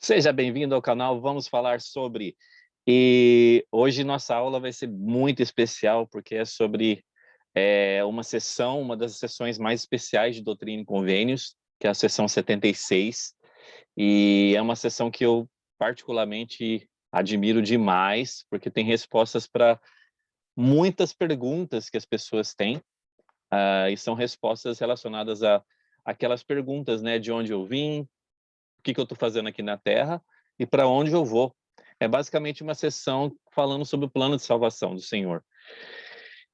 Seja bem-vindo ao canal, vamos falar sobre... E hoje nossa aula vai ser muito especial, porque é sobre uma das sessões mais especiais de Doutrina e Convênios, que é a sessão 76, e é uma sessão que eu particularmente admiro demais, porque tem respostas para muitas perguntas que as pessoas têm, e são respostas relacionadas a aquelas perguntas, né, de onde eu vim, o que eu estou fazendo aqui na Terra e para onde eu vou. É basicamente uma sessão falando sobre o plano de salvação do Senhor.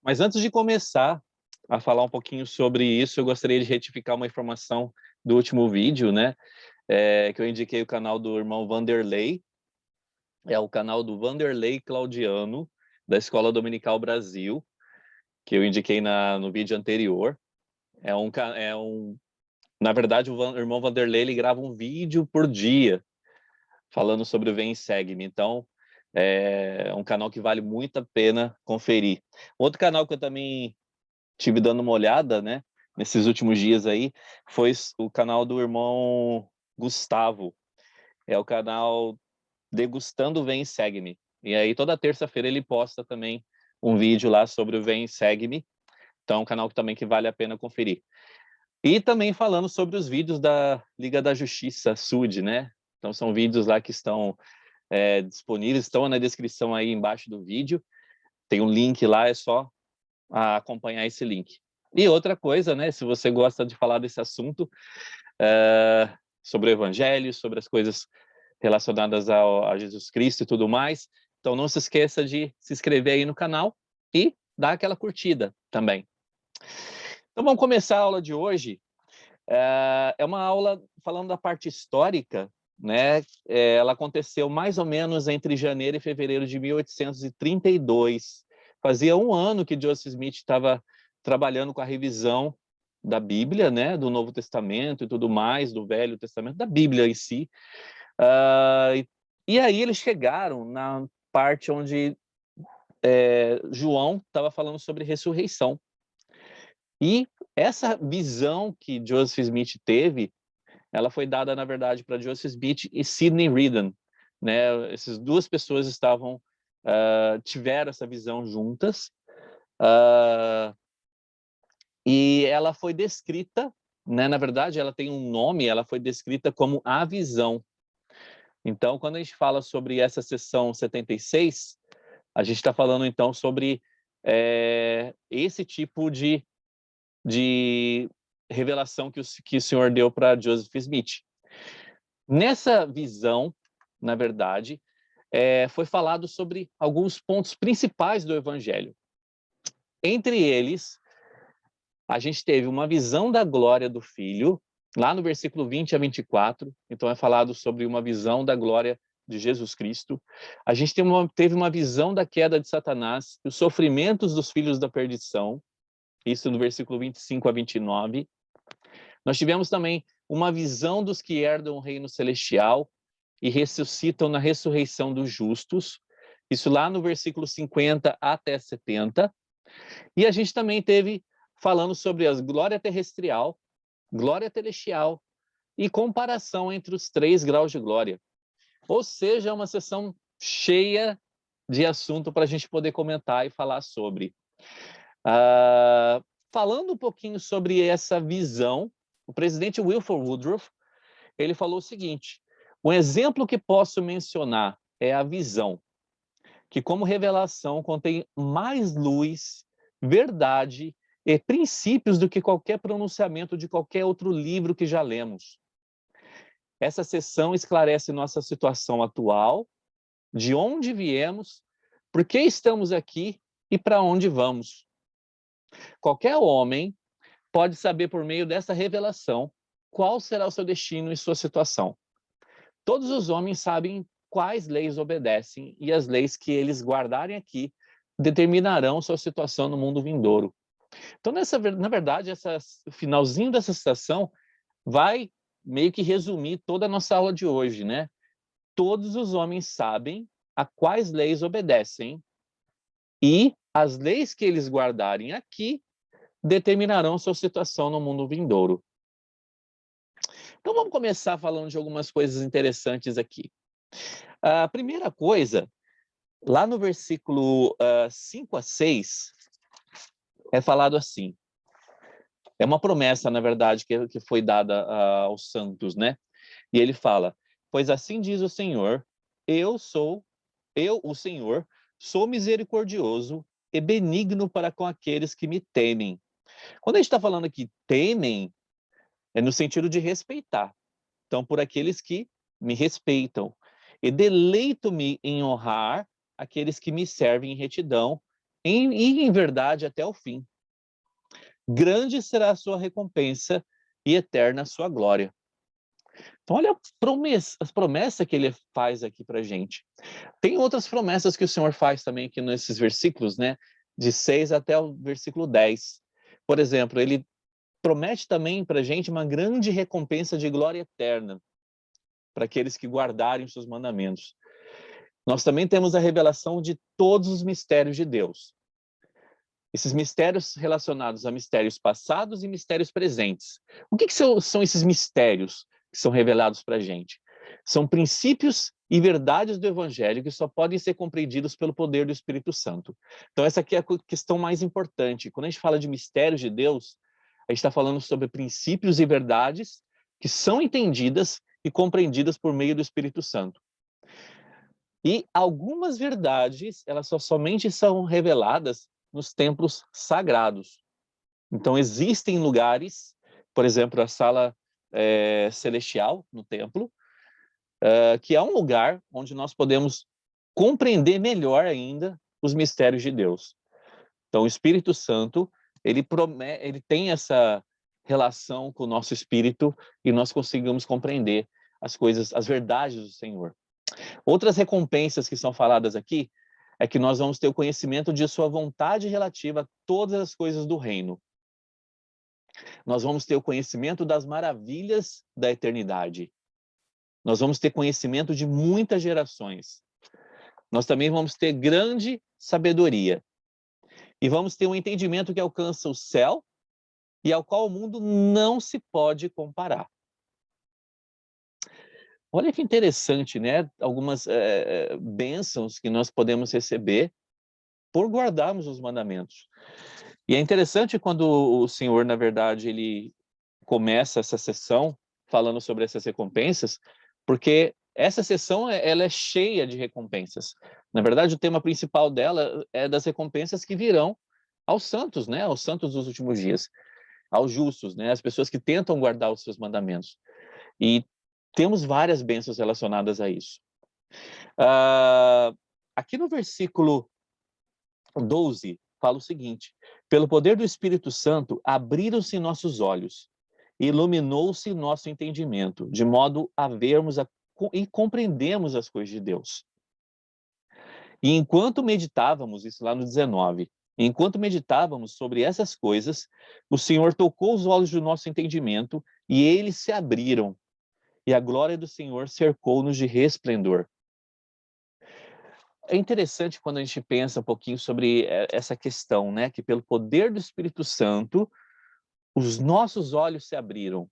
Mas antes de começar a falar um pouquinho sobre isso, eu gostaria de retificar uma informação do último vídeo, né? Que eu indiquei o canal do irmão Vanderlei, é o canal do Vanderlei Claudiano, da Escola Dominical Brasil, que eu indiquei no vídeo anterior. Na verdade, o irmão Vanderlei ele grava um vídeo por dia, falando sobre o Vem e Segue-me. Então, é um canal que vale muito a pena conferir. Outro canal que eu também tive dando uma olhada, né, nesses últimos dias aí, foi o canal do irmão Gustavo. É o canal Degustando o Vem e Segue-me. E aí, toda terça-feira ele posta também um vídeo lá sobre o Vem e Segue-me. Então, é um canal também que vale a pena conferir. E também falando sobre os vídeos da Liga da Justiça, SUD, né? Então, são vídeos lá que estão disponíveis, estão na descrição aí embaixo do vídeo. Tem um link lá, é só acompanhar esse link. E outra coisa, né, se você gosta de falar desse assunto, sobre o Evangelho, sobre as coisas relacionadas a Jesus Cristo e tudo mais, então não se esqueça de se inscrever aí no canal e dar aquela curtida também. Então vamos começar a aula de hoje. É uma aula falando da parte histórica, né? Ela aconteceu mais ou menos entre janeiro e fevereiro de 1832. Fazia um ano que Joseph Smith estava trabalhando com a revisão da Bíblia, né? Do Novo Testamento e tudo mais, do Velho Testamento, da Bíblia em si. E aí eles chegaram na parte onde João estava falando sobre ressurreição. E essa visão que Joseph Smith teve, ela foi dada, na verdade, para Joseph Smith e Sidney Reardon, né? Essas duas pessoas tiveram essa visão juntas, e ela foi descrita, né? Na verdade, ela tem um nome, ela foi descrita como a visão. Então, quando a gente fala sobre essa sessão 76, a gente está falando, então, sobre esse tipo de revelação que o Senhor deu para Joseph Smith. Nessa visão, na verdade, foi falado sobre alguns pontos principais do Evangelho. Entre eles, a gente teve uma visão da glória do Filho, lá no versículo 20 a 24, então é falado sobre uma visão da glória de Jesus Cristo. A gente teve uma visão da queda de Satanás, os sofrimentos dos filhos da perdição, isso no versículo 25 a 29. Nós tivemos também uma visão dos que herdam o reino celestial e ressuscitam na ressurreição dos justos, isso lá no versículo 50 até 70. E a gente também teve falando sobre a glória terrestrial, glória celestial e comparação entre os 3 graus de glória. Ou seja, é uma sessão cheia de assunto para a gente poder comentar e falar sobre. Falando um pouquinho sobre essa visão, o presidente Wilford Woodruff, ele falou o seguinte: um exemplo que posso mencionar é a visão, que como revelação contém mais luz, verdade e princípios do que qualquer pronunciamento de qualquer outro livro que já lemos. Essa sessão esclarece nossa situação atual, de onde viemos, por que estamos aqui e para onde vamos. Qualquer homem pode saber por meio dessa revelação qual será o seu destino e sua situação. Todos os homens sabem quais leis obedecem e as leis que eles guardarem aqui determinarão sua situação no mundo vindouro. Então, na verdade, o finalzinho dessa citação vai meio que resumir toda a nossa aula de hoje, né? Todos os homens sabem a quais leis obedecem e as leis que eles guardarem aqui determinarão sua situação no mundo vindouro. Então vamos começar falando de algumas coisas interessantes aqui. A primeira coisa, lá no versículo 5 a 6, é falado assim. É uma promessa, na verdade, que foi dada aos santos, né? E ele fala, pois assim diz o Senhor, o Senhor, sou misericordioso e benigno para com aqueles que me temem. Quando a gente está falando aqui temem, é no sentido de respeitar. Então, por aqueles que me respeitam. E deleito-me em honrar aqueles que me servem em retidão e em verdade até o fim. Grande será a sua recompensa e eterna a sua glória. Então, olha as promessas que ele faz aqui para a gente. Tem outras promessas que o Senhor faz também aqui nesses versículos, né? De 6 até o versículo 10. Por exemplo, ele promete também para a gente uma grande recompensa de glória eterna para aqueles que guardarem os seus mandamentos. Nós também temos a revelação de todos os mistérios de Deus. Esses mistérios relacionados a mistérios passados e mistérios presentes. O que são esses mistérios que são revelados para a gente? São princípios e verdades do Evangelho que só podem ser compreendidos pelo poder do Espírito Santo. Então essa aqui é a questão mais importante. Quando a gente fala de mistérios de Deus, a gente está falando sobre princípios e verdades que são entendidas e compreendidas por meio do Espírito Santo. E algumas verdades, elas somente são reveladas nos templos sagrados. Então, existem lugares, por exemplo, a sala celestial no templo, que é um lugar onde nós podemos compreender melhor ainda os mistérios de Deus. Então, o Espírito Santo, ele tem essa relação com o nosso espírito e nós conseguimos compreender as coisas, as verdades do Senhor. Outras recompensas que são faladas aqui é que nós vamos ter o conhecimento de sua vontade relativa a todas as coisas do reino. Nós vamos ter o conhecimento das maravilhas da eternidade. Nós vamos ter conhecimento de muitas gerações. Nós também vamos ter grande sabedoria. E vamos ter um entendimento que alcança o céu e ao qual o mundo não se pode comparar. Olha que interessante, né? Algumas bênçãos que nós podemos receber por guardarmos os mandamentos. E é interessante quando o Senhor, na verdade, ele começa essa sessão falando sobre essas recompensas, porque essa sessão ela é cheia de recompensas. Na verdade, o tema principal dela é das recompensas que virão aos santos, né? Aos santos dos últimos dias, aos justos, né? As pessoas que tentam guardar os seus mandamentos. E temos várias bênçãos relacionadas a isso. Aqui no versículo 12, fala o seguinte, pelo poder do Espírito Santo, abriram-se nossos olhos, iluminou-se nosso entendimento, de modo a vermos e compreendemos as coisas de Deus. E enquanto meditávamos, isso lá no 19, enquanto meditávamos sobre essas coisas, o Senhor tocou os olhos do nosso entendimento e eles se abriram, e a glória do Senhor cercou-nos de resplendor. É interessante quando a gente pensa um pouquinho sobre essa questão, né? Que pelo poder do Espírito Santo, os nossos olhos se abriram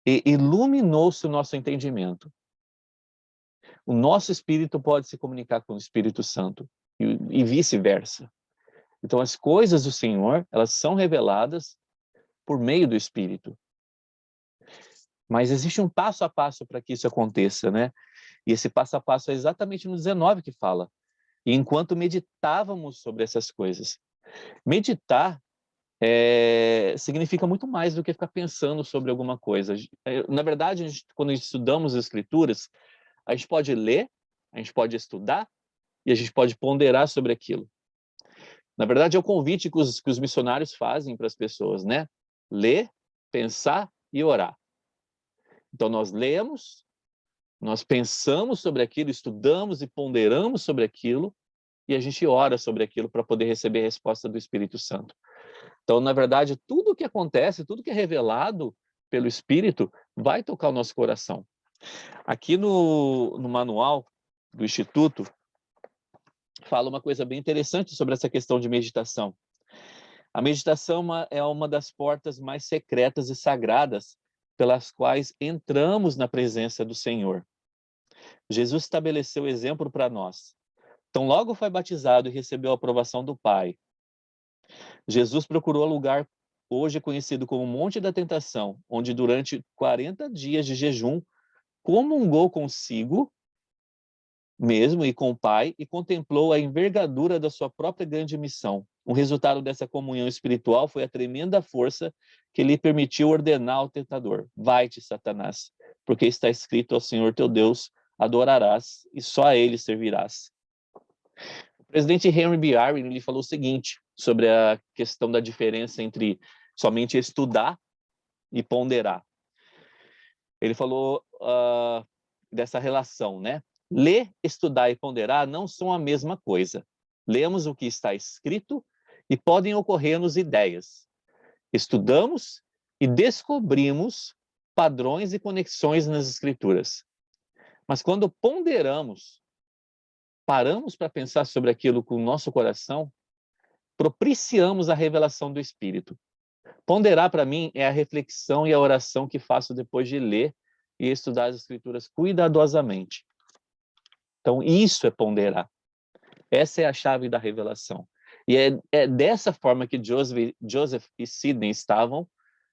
e iluminou-se o nosso entendimento. O nosso espírito pode se comunicar com o Espírito Santo e vice-versa. Então, as coisas do Senhor, elas são reveladas por meio do Espírito. Mas existe um passo a passo para que isso aconteça, né? E esse passo a passo é exatamente no 19 que fala. E enquanto meditávamos sobre essas coisas. Meditar significa muito mais do que ficar pensando sobre alguma coisa. Na verdade, quando estudamos as Escrituras, a gente pode ler, a gente pode estudar e a gente pode ponderar sobre aquilo. Na verdade, é o convite que os missionários fazem para as pessoas, né? Ler, pensar e orar. Então, nós lemos, nós pensamos sobre aquilo, estudamos e ponderamos sobre aquilo, e a gente ora sobre aquilo para poder receber a resposta do Espírito Santo. Então, na verdade, tudo o que acontece, tudo que é revelado pelo Espírito, vai tocar o nosso coração. Aqui no manual do Instituto, fala uma coisa bem interessante sobre essa questão de meditação. A meditação é uma das portas mais secretas e sagradas pelas quais entramos na presença do Senhor. Jesus estabeleceu o exemplo para nós. Então, logo foi batizado e recebeu a aprovação do Pai. Jesus procurou o lugar hoje conhecido como Monte da Tentação, onde durante 40 dias de jejum comungou consigo mesmo e com o Pai e contemplou a envergadura da sua própria grande missão. O resultado dessa comunhão espiritual foi a tremenda força que lhe permitiu ordenar ao tentador: vai-te, Satanás, porque está escrito: ao Senhor teu Deus adorarás e só a ele servirás. O presidente Henry B. Eyring ele falou o seguinte sobre a questão da diferença entre somente estudar e ponderar. Ele falou dessa relação, né? Ler, estudar e ponderar não são a mesma coisa. Lemos o que está escrito e podem ocorrer-nos ideias. Estudamos e descobrimos padrões e conexões nas escrituras. Mas quando ponderamos, paramos para pensar sobre aquilo com o nosso coração, propiciamos a revelação do Espírito. Ponderar, para mim, é a reflexão e a oração que faço depois de ler e estudar as Escrituras cuidadosamente. Então, isso é ponderar. Essa é a chave da revelação. E é dessa forma que Joseph e Sidney estavam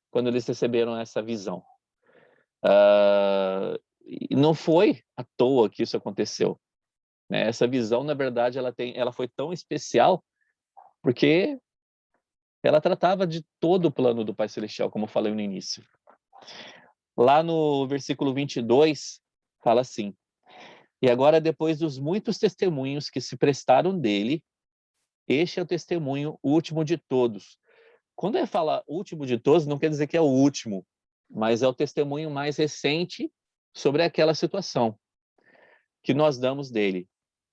quando eles receberam essa visão. E não foi à toa que isso aconteceu. Né? Essa visão, na verdade, ela foi tão especial porque ela tratava de todo o plano do Pai Celestial, como eu falei no início. Lá no versículo 22, fala assim: e agora, depois dos muitos testemunhos que se prestaram dele, este é o testemunho último de todos. Quando ele fala último de todos, não quer dizer que é o último, mas é o testemunho mais recente sobre aquela situação que nós damos dele,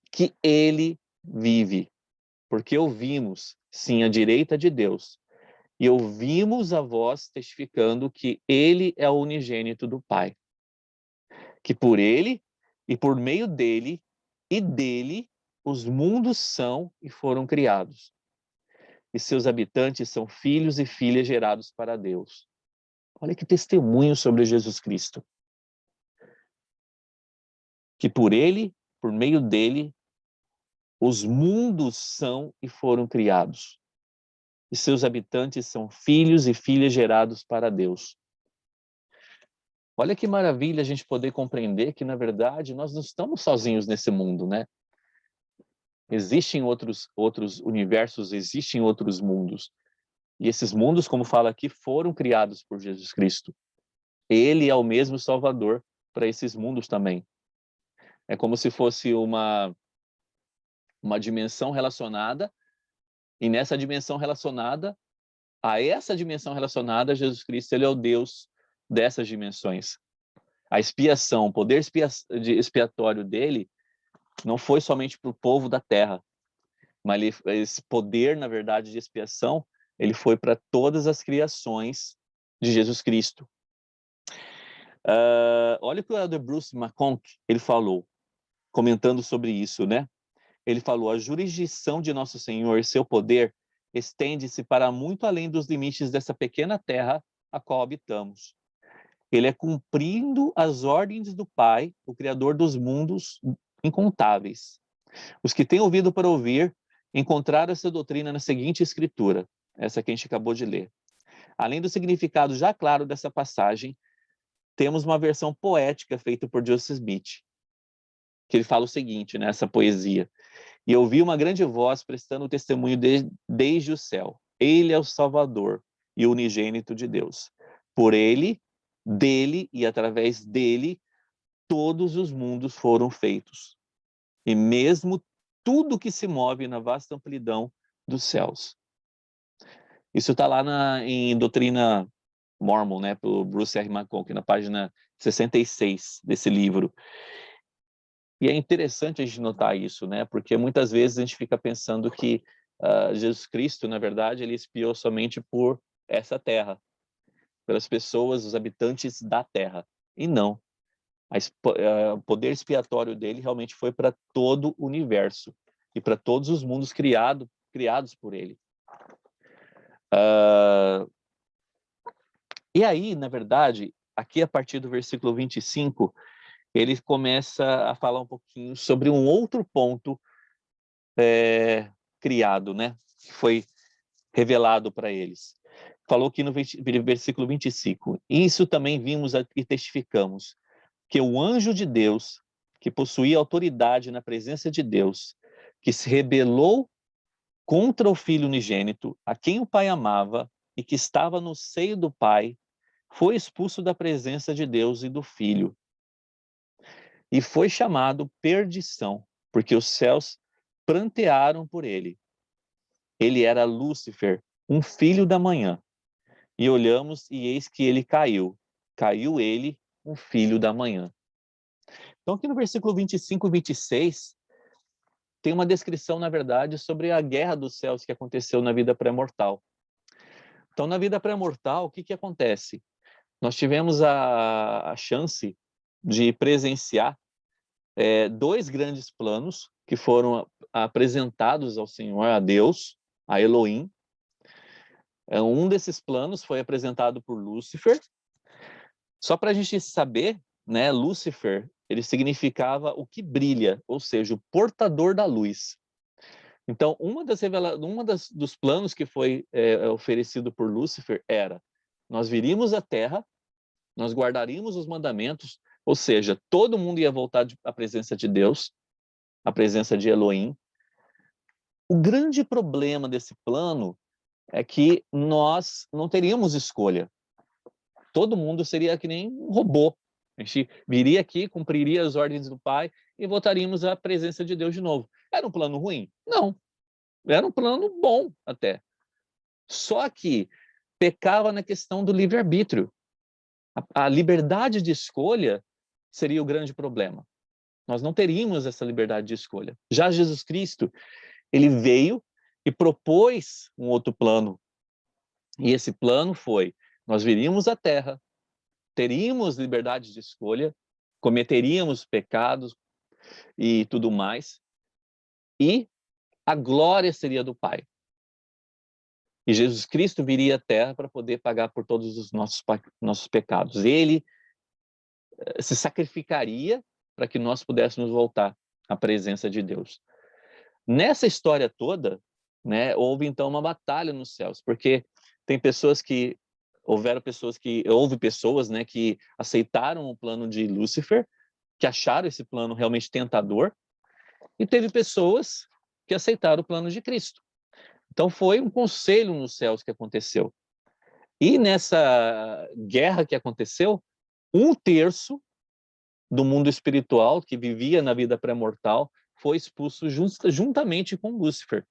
que ele vive, porque ouvimos, sim, à direita de Deus, e ouvimos a voz testificando que ele é o unigênito do Pai, que por ele e por meio dele e dele os mundos são e foram criados. E seus habitantes são filhos e filhas gerados para Deus. Olha que testemunho sobre Jesus Cristo. Que por ele, por meio dele, os mundos são e foram criados. E seus habitantes são filhos e filhas gerados para Deus. Olha que maravilha a gente poder compreender que, na verdade, nós não estamos sozinhos nesse mundo, né? Existem outros universos, existem outros mundos. E esses mundos, como fala aqui, foram criados por Jesus Cristo. Ele é o mesmo Salvador para esses mundos também. É como se fosse uma dimensão relacionada, e nessa dimensão relacionada, a essa dimensão relacionada, Jesus Cristo, ele é o Deus dessas dimensões. A expiação, o poder expiatório dele não foi somente para o povo da terra, mas esse poder, na verdade, de expiação, ele foi para todas as criações de Jesus Cristo. Olha o que o Elder Bruce McConk, ele falou, comentando sobre isso, né? Ele falou: a jurisdição de Nosso Senhor e seu poder estende-se para muito além dos limites dessa pequena terra a qual habitamos. Ele é cumprindo as ordens do Pai, o Criador dos mundos incontáveis. Os que têm ouvido para ouvir encontraram essa doutrina na seguinte escritura, essa que a gente acabou de ler. Além do significado já claro dessa passagem, temos uma versão poética feita por Joseph Smith, que ele fala o seguinte nessa poesia: e ouvi uma grande voz prestando testemunho desde o céu. Ele é o Salvador e o unigênito de Deus. Por ele, dele e através dele, todos os mundos foram feitos. E mesmo tudo que se move na vasta amplidão dos céus. Isso está lá em Doutrina Mormon, né, pelo Bruce R. McConk, na página 66 desse livro. E é interessante a gente notar isso, né? Porque muitas vezes a gente fica pensando que Jesus Cristo, na verdade, ele expiou somente por essa terra, pelas pessoas, os habitantes da terra. E não. O poder expiatório dele realmente foi para todo o universo e para todos os mundos criados por ele. E aí, na verdade, aqui a partir do versículo 25, ele começa a falar um pouquinho sobre um outro ponto criado, né? Que foi revelado para eles. Falou que no versículo 25, isso também vimos e testificamos, que o anjo de Deus, que possuía autoridade na presença de Deus, que se rebelou contra o Filho unigênito, a quem o Pai amava e que estava no seio do Pai, foi expulso da presença de Deus e do Filho. E foi chamado perdição, porque os céus prantearam por ele. Ele era Lúcifer, um filho da manhã. E olhamos e eis que ele caiu. Caiu ele, um filho da manhã. Então aqui no versículo 25 e 26, tem uma descrição, na verdade, sobre a guerra dos céus que aconteceu na vida pré-mortal. Então, na vida pré-mortal, o que acontece? Nós tivemos a chance de presenciar dois grandes planos que foram apresentados ao Senhor, a Deus, a Elohim. Um desses planos foi apresentado por Lúcifer. Só para a gente saber, né, Lúcifer, ele significava o que brilha, ou seja, o portador da luz. Então, dos planos que foi oferecido por Lúcifer era: nós viríamos à Terra, nós guardaríamos os mandamentos, ou seja, todo mundo ia voltar à presença de Deus, à presença de Elohim. O grande problema desse plano é que nós não teríamos escolha. Todo mundo seria que nem um robô. A gente viria aqui, cumpriria as ordens do Pai e voltaríamos à presença de Deus de novo. Era um plano ruim? Não. Era um plano bom até. Só que pecava na questão do livre-arbítrio. A liberdade de escolha seria o grande problema. Nós não teríamos essa liberdade de escolha. Já Jesus Cristo, ele veio e propôs um outro plano. E esse plano foi: nós viríamos à Terra, teríamos liberdade de escolha, cometeríamos pecados e tudo mais, e a glória seria do Pai. E Jesus Cristo viria à Terra para poder pagar por todos os nossos pecados. Ele se sacrificaria para que nós pudéssemos voltar à presença de Deus. Nessa história toda, né, houve então uma batalha nos céus, porque houve pessoas, né, que aceitaram o plano de Lúcifer, que acharam esse plano realmente tentador, e teve pessoas que aceitaram o plano de Cristo. Então foi um conselho nos céus que aconteceu. E nessa guerra que aconteceu, 1/3 do mundo espiritual que vivia na vida pré-mortal foi expulso juntamente com Lúcifer.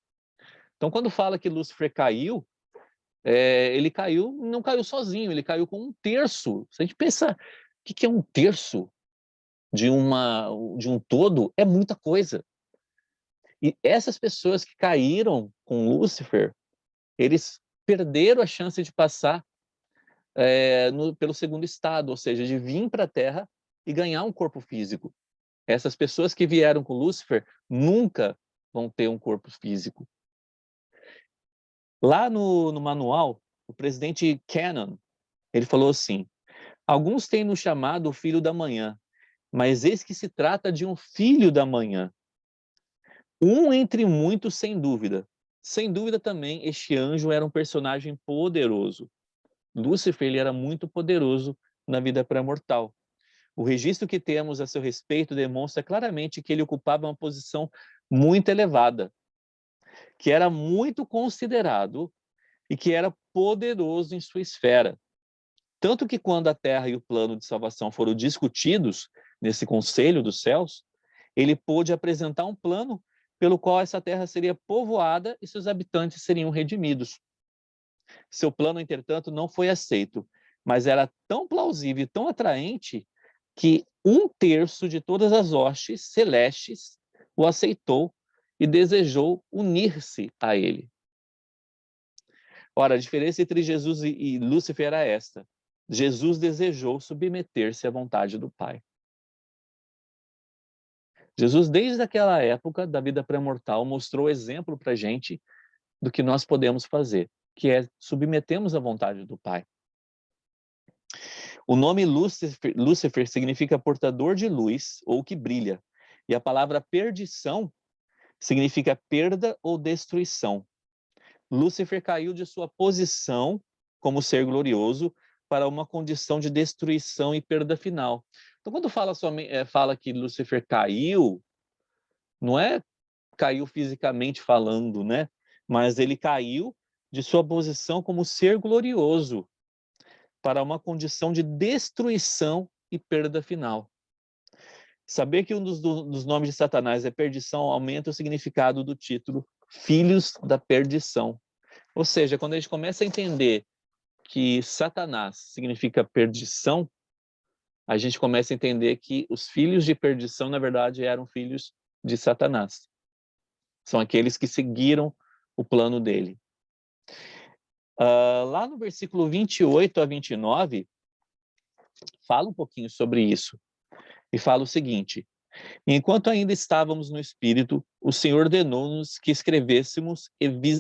Então, quando fala que Lúcifer caiu, ele caiu, não caiu sozinho, ele caiu com 1/3. Se a gente pensa, o que é 1/3 de um todo, é muita coisa. E essas pessoas que caíram com Lúcifer, eles perderam a chance de passar pelo segundo estado, ou seja, de vir para a Terra e ganhar um corpo físico. Essas pessoas que vieram com Lúcifer nunca vão ter um corpo físico. Lá no manual, o presidente Cannon, ele falou assim: alguns têm nos chamado o filho da manhã, mas eis que se trata de um filho da manhã. Um entre muitos, sem dúvida. Sem dúvida também, este anjo era um personagem poderoso. Lúcifer, ele era muito poderoso na vida pré-mortal. O registro que temos a seu respeito demonstra claramente que ele ocupava uma posição muito elevada, que era muito considerado e que era poderoso em sua esfera. Tanto que quando a Terra e o plano de salvação foram discutidos nesse conselho dos céus, ele pôde apresentar um plano pelo qual essa Terra seria povoada e seus habitantes seriam redimidos. Seu plano, entretanto, não foi aceito, mas era tão plausível e tão atraente que 1/3 de todas as hostes celestes o aceitou e desejou unir-se a ele. Ora, a diferença entre Jesus e Lúcifer era esta: Jesus desejou submeter-se à vontade do Pai. Jesus, desde aquela época da vida pré-mortal, mostrou exemplo para a gente do que nós podemos fazer, que é submetermos à vontade do Pai. O nome Lúcifer significa portador de luz ou que brilha. E a palavra perdição significa perda ou destruição. Lúcifer caiu de sua posição como ser glorioso para uma condição de destruição e perda final. Então, quando fala que Lúcifer caiu, não é caiu fisicamente falando, né? Mas ele caiu de sua posição como ser glorioso para uma condição de destruição e perda final. Saber que um dos nomes de Satanás é perdição aumenta o significado do título Filhos da Perdição. Ou seja, quando a gente começa a entender que Satanás significa perdição, a gente começa a entender que os filhos de perdição, na verdade, eram filhos de Satanás. São aqueles que seguiram o plano dele. Lá no versículo 28 a 29, fala um pouquinho sobre isso. E fala o seguinte: enquanto ainda estávamos no Espírito, o Senhor ordenou-nos que escrevêssemos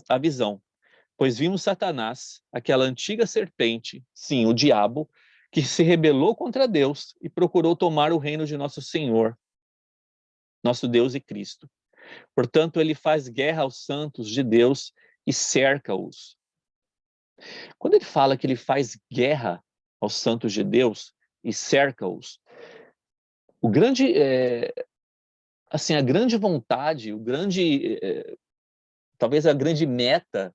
a visão, pois vimos Satanás, aquela antiga serpente, sim, o diabo, que se rebelou contra Deus e procurou tomar o reino de nosso Senhor, nosso Deus e Cristo. Portanto, ele faz guerra aos santos de Deus e cerca-os. Quando ele fala que ele faz guerra aos santos de Deus e cerca-os, a grande vontade, talvez a grande meta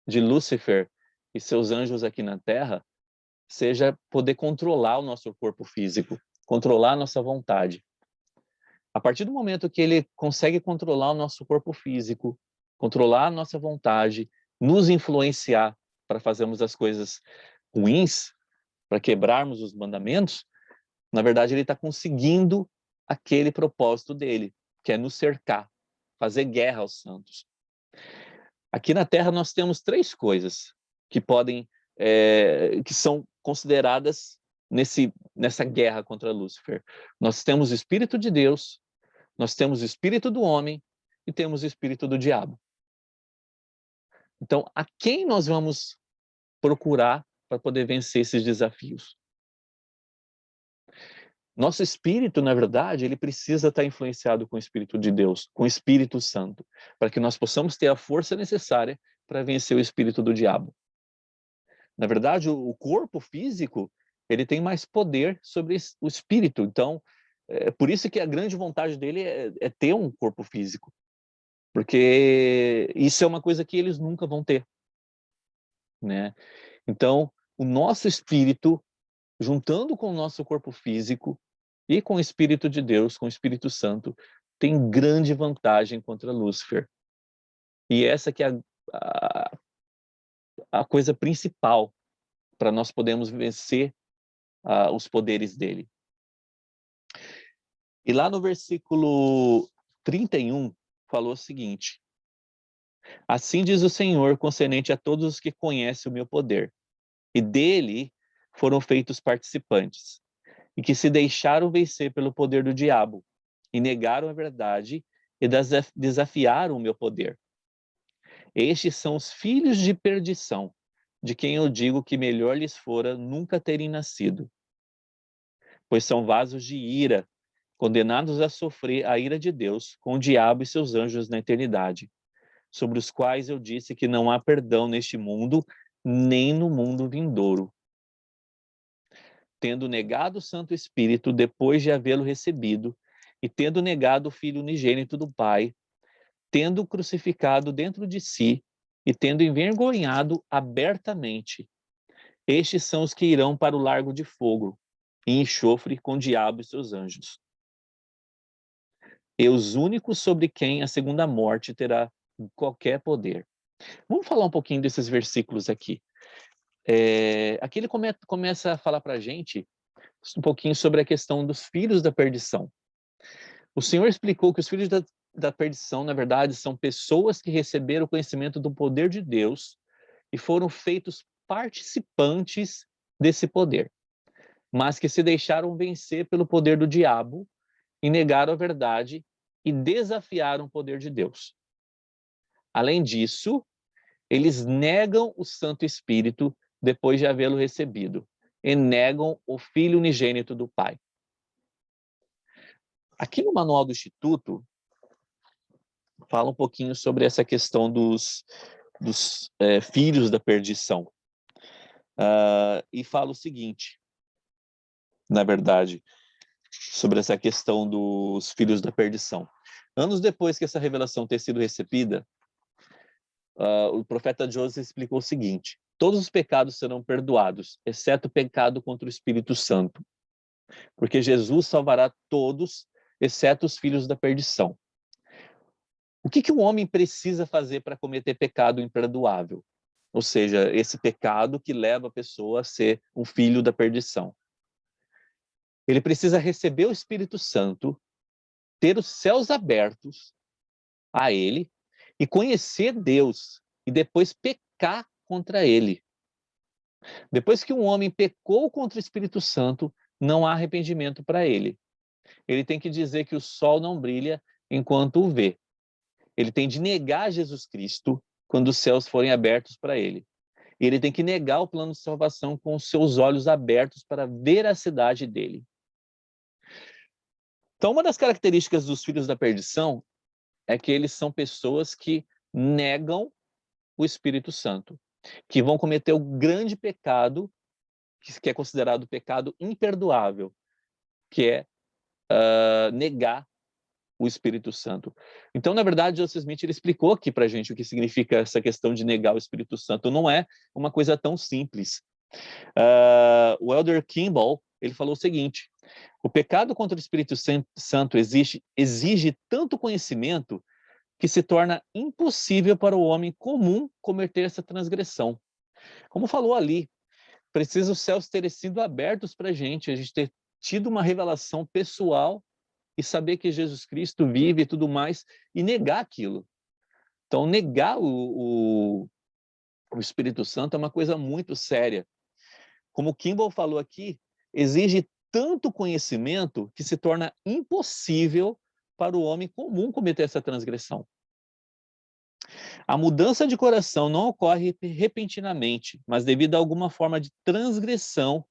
de Lúcifer e seus anjos aqui na Terra seja poder controlar o nosso corpo físico, controlar a nossa vontade. A partir do momento que ele consegue controlar o nosso corpo físico, controlar a nossa vontade, nos influenciar para fazermos as coisas ruins, para quebrarmos os mandamentos, na verdade ele está conseguindo aquele propósito dele, que é nos cercar, fazer guerra aos santos. Aqui na Terra nós temos 3 coisas que que são consideradas nessa guerra contra Lúcifer. Nós temos o Espírito de Deus, nós temos o Espírito do homem e temos o Espírito do diabo. Então, a quem nós vamos procurar para poder vencer esses desafios? Nosso espírito, na verdade, ele precisa estar influenciado com o Espírito de Deus, com o Espírito Santo, para que nós possamos ter a força necessária para vencer o espírito do diabo. Na verdade, o corpo físico, ele tem mais poder sobre o espírito. Então, é por isso que a grande vontade dele é ter um corpo físico. Porque isso é uma coisa que eles nunca vão ter, né? Então, o nosso espírito, juntando com o nosso corpo físico e com o Espírito de Deus, com o Espírito Santo, tem grande vantagem contra Lúcifer. E essa que é a coisa principal para nós podermos vencer os poderes dele. E lá no versículo 31, falou o seguinte: assim diz o Senhor concernente a todos os que conhecem o meu poder, e dele foram feitos participantes, e que se deixaram vencer pelo poder do diabo, e negaram a verdade e desafiaram o meu poder. Estes são os filhos de perdição, de quem eu digo que melhor lhes fora nunca terem nascido. Pois são vasos de ira, condenados a sofrer a ira de Deus com o diabo e seus anjos na eternidade, sobre os quais eu disse que não há perdão neste mundo, nem no mundo vindouro. Tendo negado o Santo Espírito depois de havê-lo recebido, e tendo negado o Filho unigênito do Pai, tendo crucificado dentro de si, e tendo envergonhado abertamente, estes são os que irão para o largo de fogo, e enxofre com o diabo e seus anjos. E os únicos sobre quem a segunda morte terá qualquer poder. Vamos falar um pouquinho desses versículos aqui. Aqui ele começa a falar para a gente um pouquinho sobre a questão dos filhos da perdição. O Senhor explicou que os filhos da perdição, na verdade, são pessoas que receberam o conhecimento do poder de Deus e foram feitos participantes desse poder, mas que se deixaram vencer pelo poder do diabo e negaram a verdade e desafiaram o poder de Deus. Além disso, eles negam o Santo Espírito depois de havê-lo recebido e negam o Filho unigênito do Pai. Aqui no Manual do Instituto, fala um pouquinho sobre essa questão dos filhos da perdição. E fala o seguinte, na verdade, sobre essa questão dos filhos da perdição. Anos depois que essa revelação ter sido recebida, o profeta Joseph explicou o seguinte: todos os pecados serão perdoados, exceto o pecado contra o Espírito Santo, porque Jesus salvará todos, exceto os filhos da perdição. O que um homem precisa fazer para cometer pecado imperdoável? Ou seja, esse pecado que leva a pessoa a ser um filho da perdição. Ele precisa receber o Espírito Santo, ter os céus abertos a ele e conhecer Deus e depois pecar contra ele. Depois que um homem pecou contra o Espírito Santo, não há arrependimento para ele. Ele tem que dizer que o sol não brilha enquanto o vê. Ele tem de negar Jesus Cristo quando os céus forem abertos para ele. Ele tem que negar o plano de salvação com os seus olhos abertos para ver a cidade dele. Então, uma das características dos filhos da perdição é que eles são pessoas que negam o Espírito Santo, que vão cometer o grande pecado, que é considerado o pecado imperdoável, que é negar o Espírito Santo. Então, na verdade, Joseph Smith ele explicou aqui para a gente o que significa essa questão de negar o Espírito Santo. Não é uma coisa tão simples. O Elder Kimball ele falou o seguinte: o pecado contra o Espírito Santo exige tanto conhecimento que se torna impossível para o homem comum cometer essa transgressão. Como falou ali, precisa os céus terem sido abertos para a gente ter tido uma revelação pessoal e saber que Jesus Cristo vive e tudo mais, e negar aquilo. Então, negar o Espírito Santo é uma coisa muito séria. Como Kimball falou aqui, exige tanto conhecimento que se torna impossível para o homem comum cometer essa transgressão. A mudança de coração não ocorre repentinamente, mas devido a alguma forma de transgressão